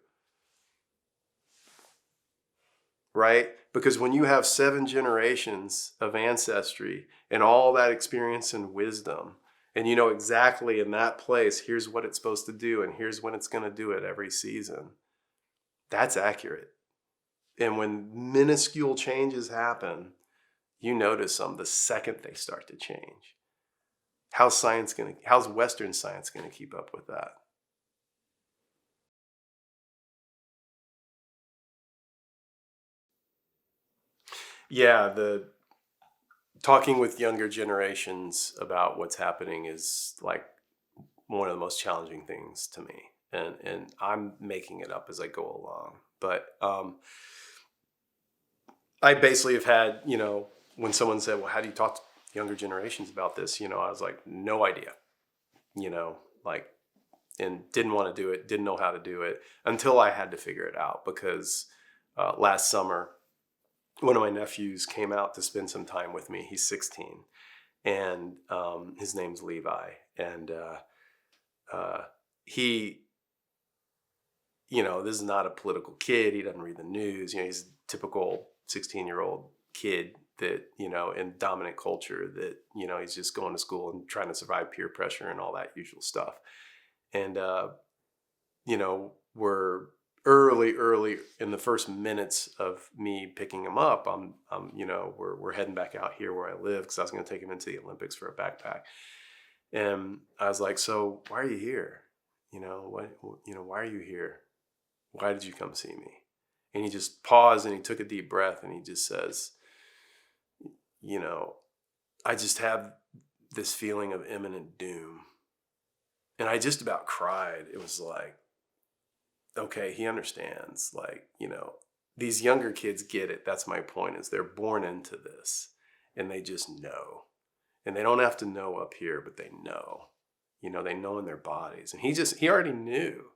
Right? Because when you have 7 generations of ancestry and all that experience and wisdom, and you know exactly in that place, here's what it's supposed to do, and here's when it's going to do it every season, that's accurate. And when minuscule changes happen, you notice them the second they start to change. How's Western science going to keep up with that? Yeah, talking with younger generations about what's happening is like one of the most challenging things to me. And I'm making it up as I go along. But I basically have had, when someone said, well, how do you talk to younger generations about this? I was like, no idea, like, and didn't want to do it, didn't know how to do it until I had to figure it out because last summer, one of my nephews came out to spend some time with me. He's 16 and his name's Levi. And he, this is not a political kid. He doesn't read the news. He's a typical 16-year-old kid that, in dominant culture that, he's just going to school and trying to survive peer pressure and all that usual stuff. And, we're early in the first minutes of me picking him up. We're heading back out here where I live because I was going to take him into the Olympics for a backpack. And I was like, so why are you here? Why are you here? Why did you come see me? And he just paused and he took a deep breath and he just says, I just have this feeling of imminent doom. And I just about cried. It was like, okay, he understands. Like, these younger kids get it. That's my point, is they're born into this and they just know. And they don't have to know up here, but they know. They know in their bodies. And he already knew.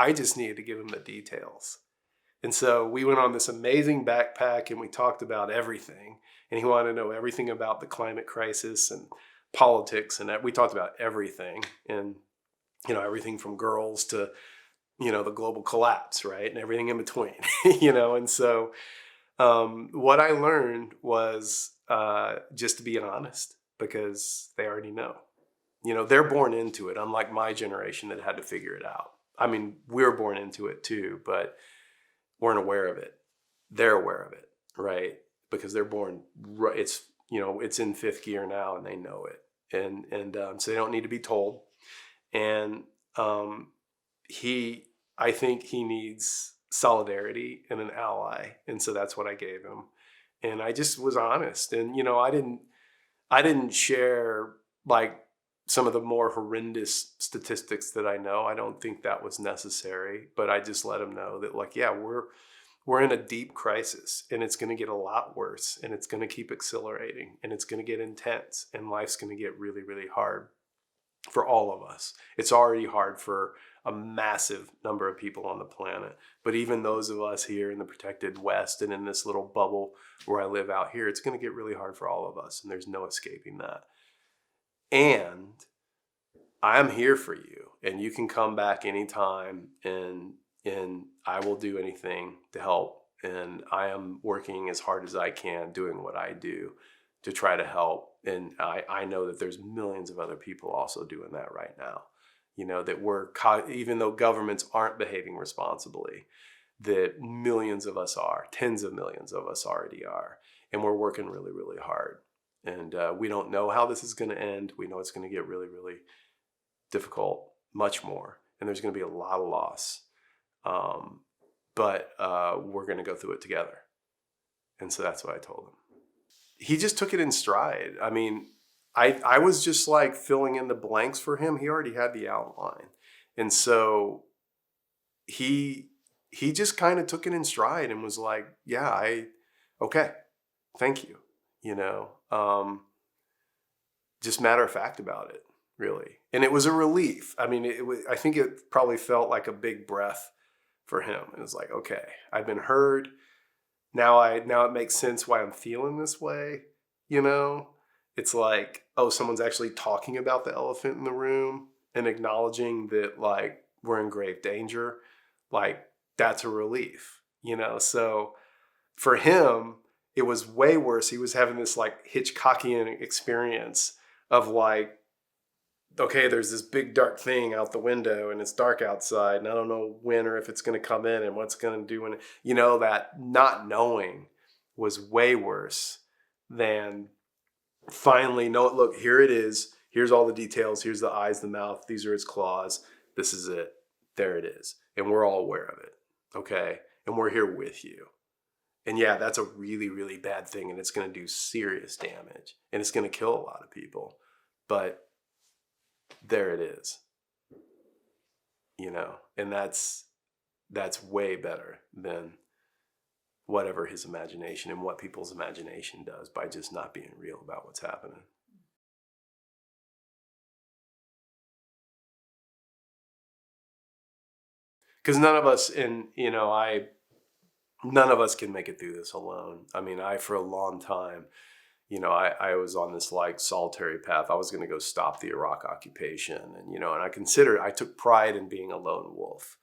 I just needed to give him the details. And so we went on this amazing backpack and we talked about everything. And he wanted to know everything about the climate crisis and politics. And we talked about everything. And, everything from girls to, the global collapse, right? And everything in between, And so what I learned was just to be honest because they already know. They're born into it, unlike my generation that had to figure it out. I mean, we're born into it too, but weren't aware of it. They're aware of it, right? Because they're born, it's in fifth gear now and they know it. And so they don't need to be told. And I think he needs solidarity and an ally. And so that's what I gave him. And I just was honest. And, I didn't share like some of the more horrendous statistics that I know. I don't think that was necessary, but I just let him know that like, yeah, we're in a deep crisis and it's going to get a lot worse and it's going to keep accelerating and it's going to get intense and life's going to get really, really hard for all of us. It's already hard for a massive number of people on the planet. But even those of us here in the protected West and in this little bubble where I live out here, it's going to get really hard for all of us. And there's no escaping that. And I'm here for you. And you can come back anytime and I will do anything to help. And I am working as hard as I can, doing what I do to try to help. And I know that there's millions of other people also doing that right now. That even though governments aren't behaving responsibly, that millions of us are, tens of millions of us already are. And we're working really, really hard. And we don't know how this is going to end. We know it's going to get really, really difficult, much more. And there's going to be a lot of loss. But we're going to go through it together. And so that's what I told him. He just took it in stride. I mean, I was just like filling in the blanks for him. He already had the outline. And so he just kind of took it in stride and was like, yeah, okay, thank you. Just matter of fact about it, really. And it was a relief. I mean, I think it probably felt like a big breath for him. It was like, okay, I've been heard. Now it makes sense why I'm feeling this way. It's like, oh, someone's actually talking about the elephant in the room and acknowledging that like we're in grave danger. Like that's a relief, So for him, it was way worse. He was having this like Hitchcockian experience of like, okay, there's this big dark thing out the window and it's dark outside and I don't know when or if it's going to come in and what's going to do when, that not knowing was way worse than finally know it. Look, here it is. Here's all the details. Here's the eyes, the mouth. These are its claws. This is it. There it is. And we're all aware of it. Okay. And we're here with you. And yeah, that's a really, really bad thing, and it's going to do serious damage, and it's going to kill a lot of people. But there it is, and that's way better than whatever his imagination and what people's imagination does by just not being real about what's happening. Because none of us, none of us can make it through this alone. I mean, for a long time, I was on this like solitary path. I was going to go stop the Iraq occupation, and I took pride in being a lone wolf,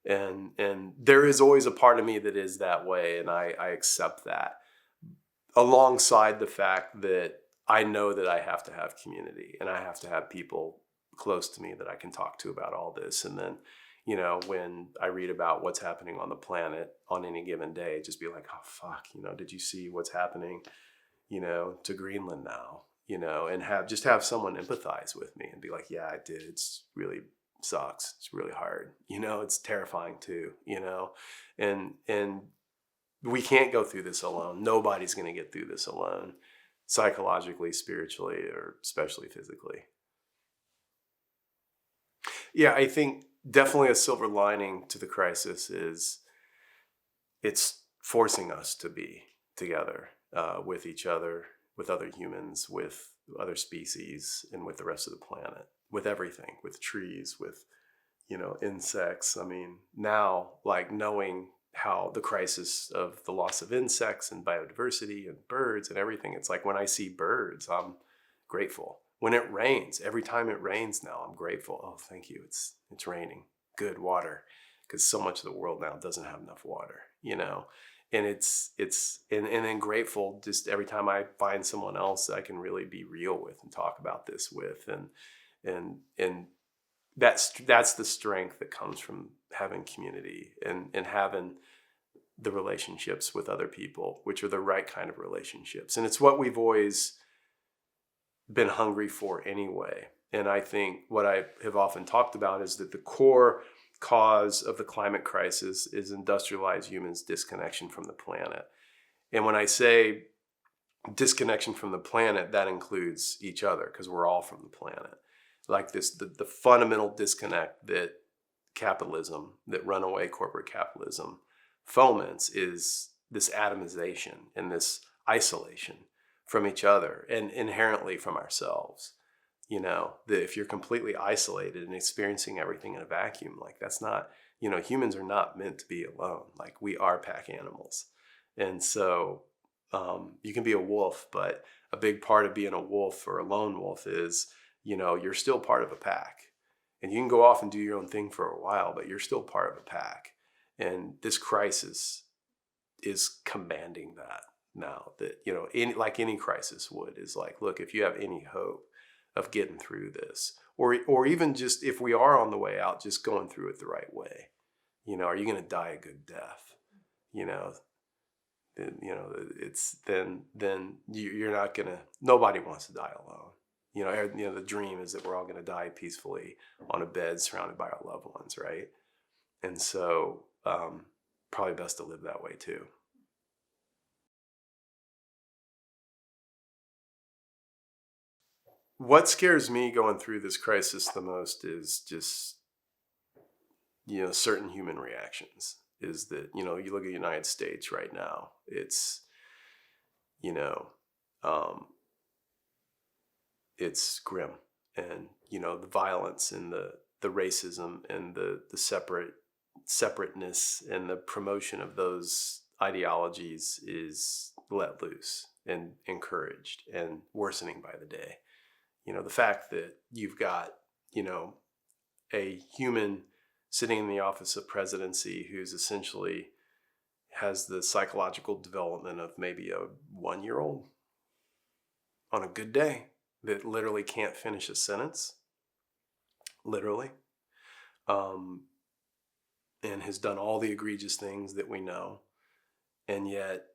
and there is always a part of me that is that way, and I accept that, alongside the fact that I know that I have to have community, and I have to have people close to me that I can talk to about all this. And then, when I read about what's happening on the planet on any given day, just be like, oh fuck, did you see what's happening, to Greenland now, and have someone empathize with me and be like, yeah, I did. It's really sucks. It's really hard. It's terrifying too, and we can't go through this alone. Nobody's going to get through this alone, psychologically, spiritually, or especially physically. Yeah, I think definitely a silver lining to the crisis is it's forcing us to be together, with each other, with other humans, with other species, and with the rest of the planet, with everything, with trees, with, insects. I mean, now, like, knowing how the crisis of the loss of insects and biodiversity and birds and everything, it's like when I see birds, I'm grateful. When it rains, every time it rains now, I'm grateful. Oh, thank you. It's raining. Good water. Because so much of the world now doesn't have enough water, and and then grateful just every time I find someone else that I can really be real with and talk about this with, and that's the strength that comes from having community and having the relationships with other people, which are the right kind of relationships. And it's what we've always been hungry for anyway. And I think what I have often talked about is that the core cause of the climate crisis is industrialized humans' disconnection from the planet. And when I say disconnection from the planet, that includes each other, because we're all from the planet. Like the fundamental disconnect that runaway corporate capitalism foments is this atomization and this isolation from each other and inherently from ourselves. That if you're completely isolated and experiencing everything in a vacuum, like that's not, humans are not meant to be alone. Like, we are pack animals. And so you can be a wolf, but a big part of being a wolf or a lone wolf is, you're still part of a pack. And you can go off and do your own thing for a while, but you're still part of a pack. And this crisis is commanding that now, that, like any crisis would, is like, look, if you have any hope of getting through this, or even just if we are on the way out, just going through it the right way, are you going to die a good death? It's then you're not gonna. Nobody wants to die alone. The dream is that we're all going to die peacefully on a bed surrounded by our loved ones, right? And so probably best to live that way too. What scares me going through this crisis the most is just, certain human reactions. Is that, you look at the United States right now, it's, you know, um, it's grim. And, the violence and the racism and the separateness and the promotion of those ideologies is let loose and encouraged and worsening by the day. The fact that you've got, a human sitting in the office of presidency who's essentially has the psychological development of maybe a 1-year-old on a good day, that literally can't finish a sentence, literally, um, and has done all the egregious things that we know, and yet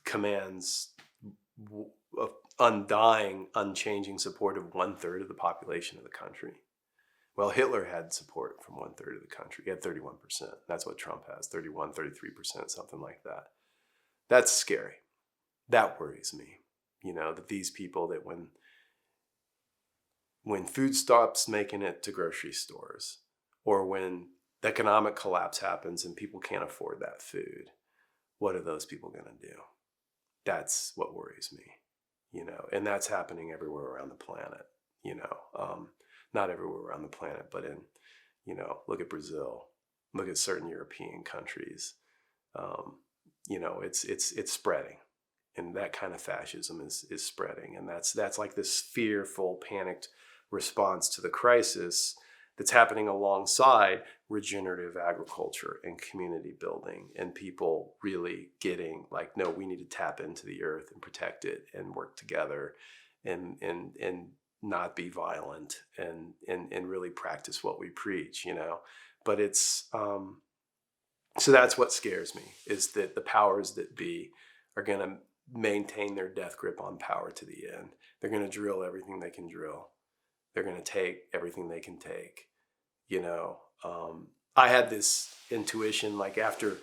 commands undying, unchanging support of 1/3 of the population of the country. Well, Hitler had support from 1/3 of the country. He had 31%. That's what Trump has, 31, 33%, something like that. That's scary. That worries me. That these people, that when food stops making it to grocery stores, or when economic collapse happens and people can't afford that food, what are those people going to do? That's what worries me, and that's happening everywhere around the planet, not everywhere around the planet, but look at Brazil, look at certain European countries. It's spreading, and that kind of fascism is spreading, and that's like this fearful, panicked response to the crisis that's happening alongside regenerative agriculture and community building, and people really getting like, no, we need to tap into the earth and protect it and work together and not be violent and really practice what we preach, But it's so that's what scares me, is that the powers that be are going to maintain their death grip on power to the end. They're going to drill everything they can drill. They're going to take everything they can take. I had this intuition, like after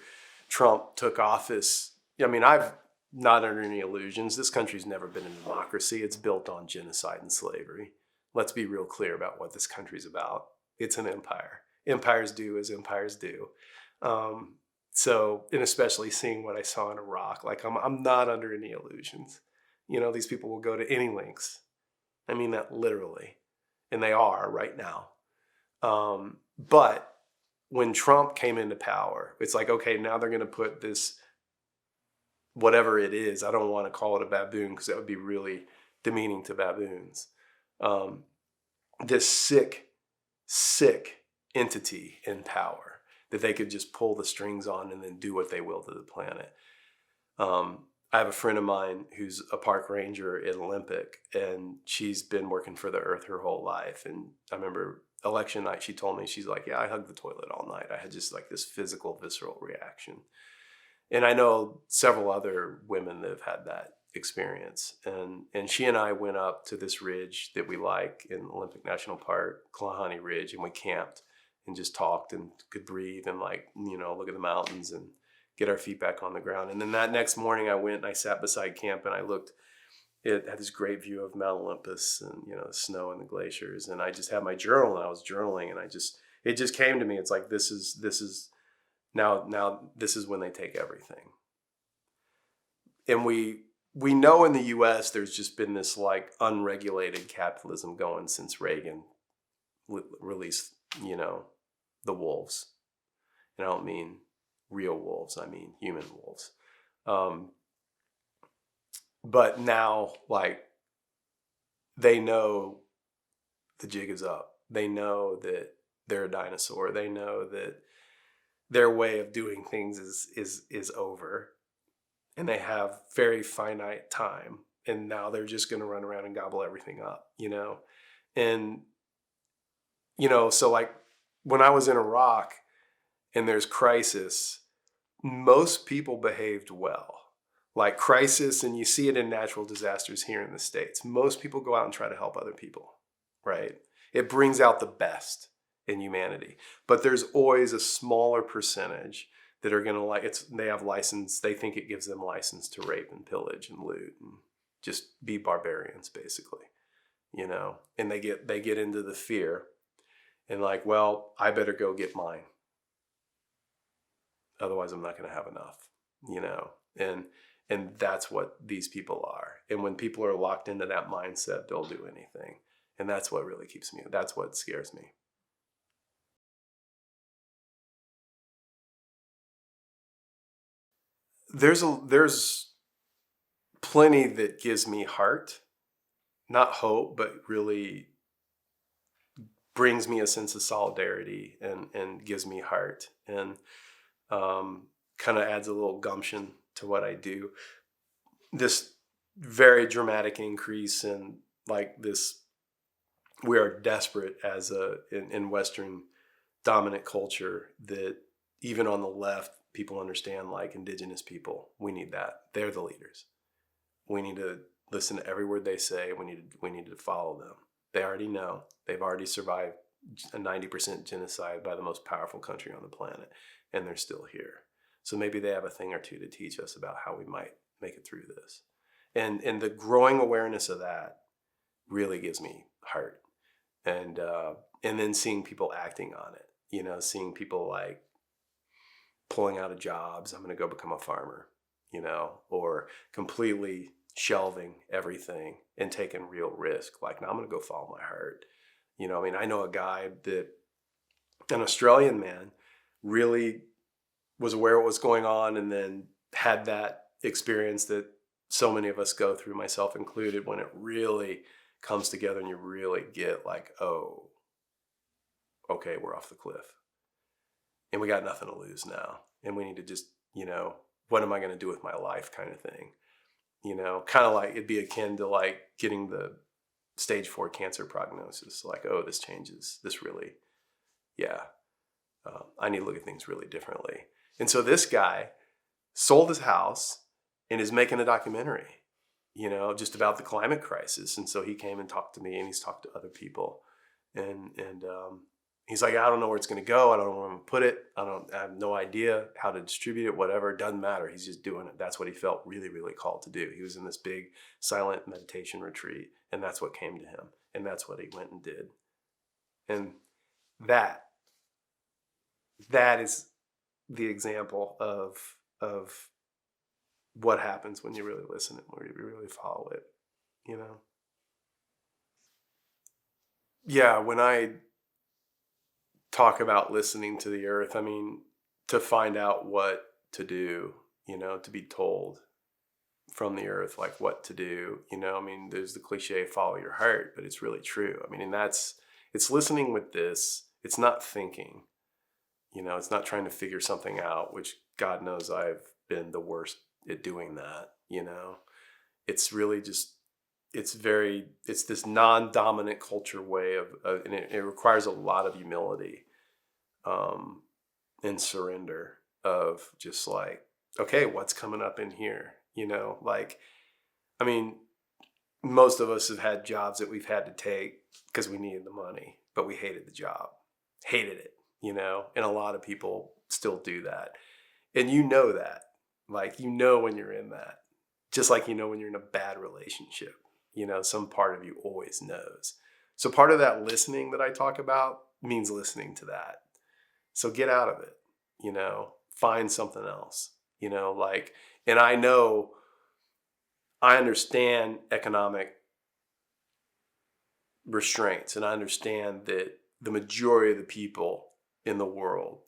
Trump took office. I've not under any illusions. This country's never been a democracy. It's built on genocide and slavery. Let's be real clear about what this country's about. It's an empire. Empires do as empires do. And especially seeing what I saw in Iraq, like I'm not under any illusions. These people will go to any lengths. I mean that literally, and they are right now. But when Trump came into power, it's like, okay, now they're going to put this, whatever it is, I don't want to call it a baboon because that would be really demeaning to baboons. This sick entity in power that they could just pull the strings on and then do what they will to the planet. I have a friend of mine who's a park ranger at Olympic, and she's been working for the earth her whole life. And I remember election night, she told me, she's like, yeah, I hugged the toilet all night. I had just like this physical, visceral reaction. And I know several other women that have had that experience. And she and I went up to this ridge that we like in Olympic National Park, Kalahari Ridge, and we camped and just talked and could breathe and look at the mountains and get our feet back on the ground. And then that next morning I went and I sat beside camp and I looked. It had this great view of Mount Olympus and, the snow and the glaciers. And I just had my journal and I was journaling, and it just came to me. It's like, this is now this is when they take everything. And we know in the US there's just been this like unregulated capitalism going since Reagan released, the wolves. And I don't mean real wolves, I mean human wolves. But now, like, they know the jig is up. They know that they're a dinosaur. They know that their way of doing things is over. And they have very finite time. And now they're just going to run around and gobble everything up, And, so like when I was in Iraq and there's crisis, most people behaved well. Like crisis, and you see it in natural disasters here in the States. Most people go out and try to help other people, right? It brings out the best in humanity. But there's always a smaller percentage that are going to they have license. They think it gives them license to rape and pillage and loot and just be barbarians, basically, and they get into the fear and like, well, I better go get mine. Otherwise I'm not going to have enough, and that's what these people are. And when people are locked into that mindset, they'll do anything. And that's what really that's what scares me. There's plenty that gives me heart, not hope, but really brings me a sense of solidarity and gives me heart, and kind of adds a little gumption to what I do. This very dramatic increase in like this, we are desperate as in Western dominant culture, that even on the left, people understand, like indigenous people, we need that. They're the leaders. We need to listen to every word they say. We need to follow them. They already know. They've already survived a 90% genocide by the most powerful country on the planet, and they're still here. So maybe they have a thing or two to teach us about how we might make it through this. And the growing awareness of that really gives me heart. And then seeing people acting on it, seeing people like pulling out of jobs. I'm going to go become a farmer, or completely shelving everything and taking real risk. Like, now I'm going to go follow my heart. I know a guy an Australian man, really was aware of what was going on, and then had that experience that so many of us go through, myself included, when it really comes together and you really get like, oh, okay, we're off the cliff and we got nothing to lose now. And we need to just, what am I going to do with my life kind of thing? Kind of like it'd be akin to like getting the stage 4 cancer prognosis. Like, oh, this changes. This really, yeah. I need to look at things really differently. And so this guy sold his house and is making a documentary, just about the climate crisis. And so he came and talked to me, and he's talked to other people. And he's like, I don't know where it's going to go. I don't know where I'm going to put it. I have no idea how to distribute it, whatever. It doesn't matter. He's just doing it. That's what he felt really, really called to do. He was in this big silent meditation retreat, and that's what came to him. And that's what he went and did. And that is the example of what happens when you really listen and when you really follow it, Yeah, when I talk about listening to the earth, to find out what to do, to be told from the earth, like what to do, there's the cliche, follow your heart, but it's really true. And it's listening with this. It's not thinking. It's not trying to figure something out, which God knows I've been the worst at doing that. It's really just, it's this non-dominant culture way and it requires a lot of humility, and surrender of just like, okay, what's coming up in here? Most of us have had jobs that we've had to take because we needed the money, but we hated the job, hated it. And a lot of people still do that. And that, like, when you're in that, just like, when you're in a bad relationship, some part of you always knows. So part of that listening that I talk about means listening to that. So get out of it, find something else, and I understand economic restraints, and I understand that the majority of the people in the world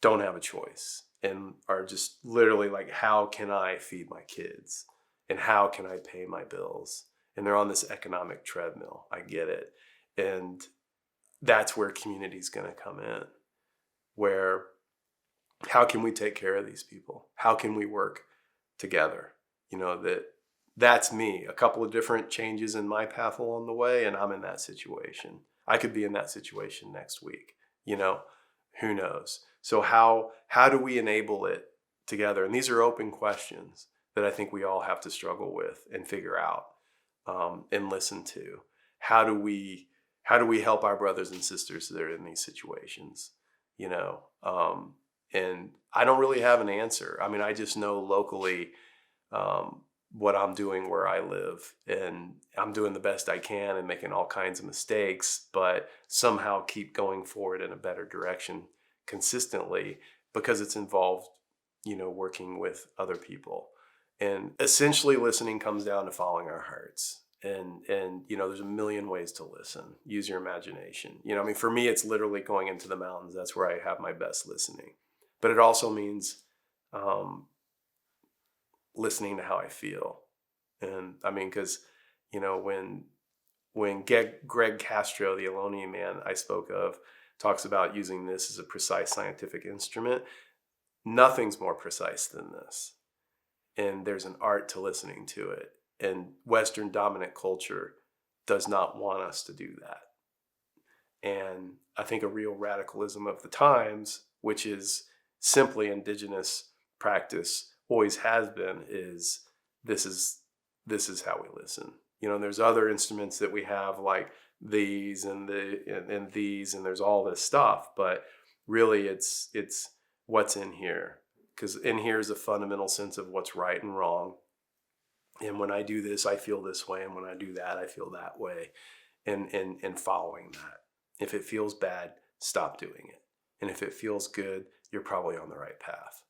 don't have a choice and are just literally like, how can I feed my kids? And how can I pay my bills? And they're on this economic treadmill. I get it. And that's where community is going to come in, where how can we take care of these people? How can we work together? That's me. A couple of different changes in my path along the way, and I'm in that situation. I could be in that situation next week. Who knows? So how do we enable it together? And these are open questions that I think we all have to struggle with and figure out, and listen to. How do we help our brothers and sisters that are in these situations? And I don't really have an answer. I just know locally, what I'm doing where I live, and I'm doing the best I can and making all kinds of mistakes, but somehow keep going forward in a better direction consistently, because it's involved, working with other people. And essentially listening comes down to following our hearts. And there's a million ways to listen. Use your imagination. For me, it's literally going into the mountains. That's where I have my best listening. But it also means, listening to how I feel. And because, when Greg Castro, the Alonian man I spoke of, talks about using this as a precise scientific instrument, nothing's more precise than this. And there's an art to listening to it. And Western dominant culture does not want us to do that. And I think a real radicalism of the times, which is simply indigenous practice, always has been, is this is how we listen. There's other instruments that we have, like these and these, and there's all this stuff, but really it's what's in here. because in here is a fundamental sense of what's right and wrong. And when I do this, I feel this way. And when I do that, I feel that way. And following that. If it feels bad, stop doing it. And if it feels good, you're probably on the right path.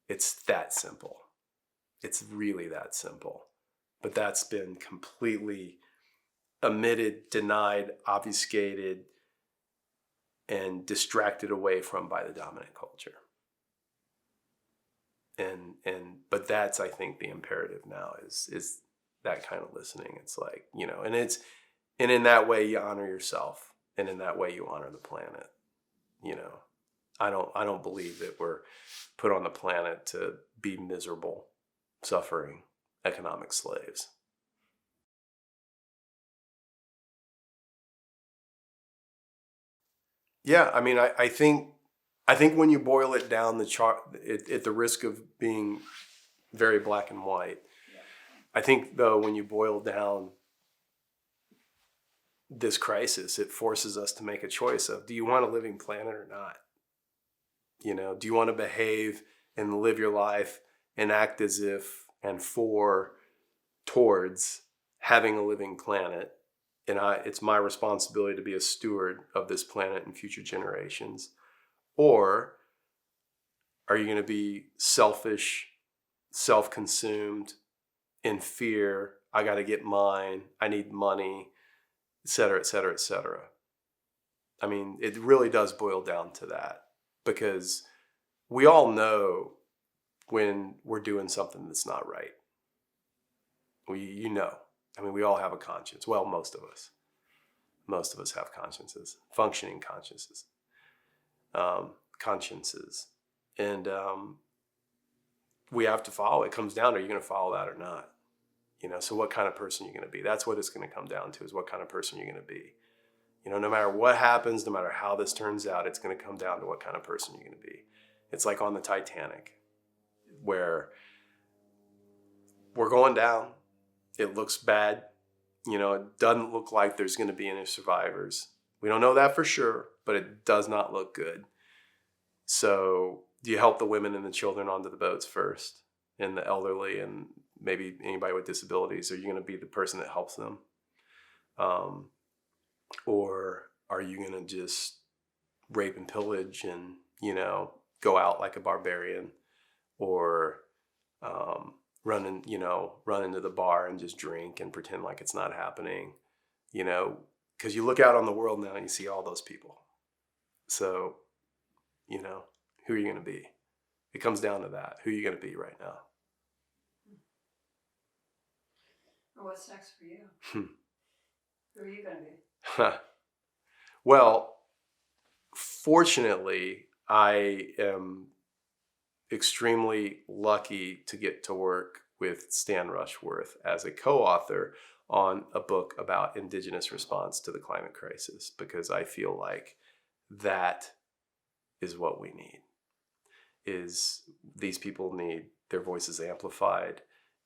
It's that simple. It's really that simple. But that's been completely omitted, denied, obfuscated, and distracted away from by the dominant culture. But that's, I think, the imperative now is that kind of listening. It's like, and in that way you honor yourself, and in that way you honor the planet. I don't believe that we're put on the planet to be miserable, suffering, economic slaves. Yeah, I mean, I think when you boil it down, at the risk of being very black and white, I think, though, when you boil down this crisis, it forces us to make a choice of, do you want a living planet or not? Do you want to behave and live your life and act as if and towards having a living planet? And it's my responsibility to be a steward of this planet and future generations. Or are you going to be selfish, self-consumed, in fear, I got to get mine, I need money, et cetera, et cetera, et cetera? I mean, it really does boil down to that, because we all know when we're doing something that's not right. I mean, we all have a conscience. Well, most of us. Most of us have consciences, functioning consciences. And we have to follow. It comes down to, are you going to follow that or not? So what kind of person you're going to be? That's what it's going to come down to, is what kind of person you're going to be. No matter what happens, no matter how this turns out, it's going to come down to what kind of person you're going to be. It's like on the Titanic, where we're going down. It looks bad. It doesn't look like there's going to be any survivors. We don't know that for sure, but it does not look good. So do you help the women and the children onto the boats first, and the elderly, and maybe anybody with disabilities? Are you going to be the person that helps them? Or are you going to just rape and pillage and, go out like a barbarian, or run into the bar and just drink and pretend like it's not happening? Because you look out on the world now and you see all those people. So, who are you going to be? It comes down to that. Who are you going to be right now? Well, what's next for you? Who are you going to be? Well, fortunately, I am extremely lucky to get to work with Stan Rushworth as a co-author on a book about indigenous response to the climate crisis, because I feel like that is what we need. Is these people need their voices amplified,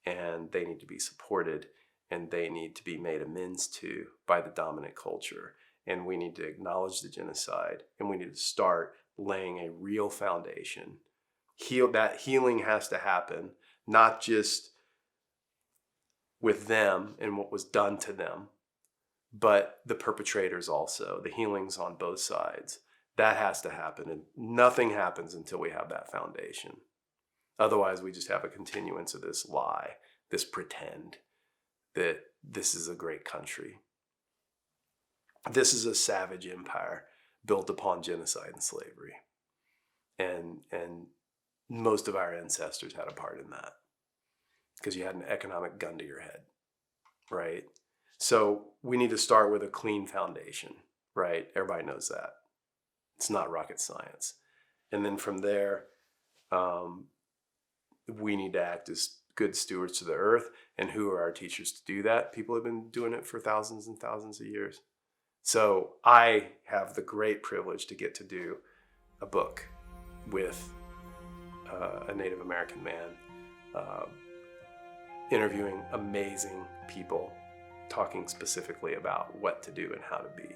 and they need to be supported, and they need to be made amends to by the dominant culture. And we need to acknowledge the genocide, and we need to start laying a real foundation. That healing has to happen, not just with them and what was done to them, but the perpetrators also. The healing's on both sides. That has to happen, and nothing happens until we have that foundation. Otherwise, we just have a continuance of this lie, this pretend that this is a great country. This is a savage empire built upon genocide and slavery. And most of our ancestors had a part in that, because you had an economic gun to your head, right? So we need to start with a clean foundation, right? Everybody knows that. It's not rocket science. And then from there, we need to act as good stewards to the earth. And who are our teachers to do that? People have been doing it for thousands and thousands of years. So I have the great privilege to get to do a book with a Native American man, interviewing amazing people, talking specifically about what to do and how to be.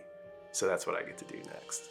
So that's what I get to do next.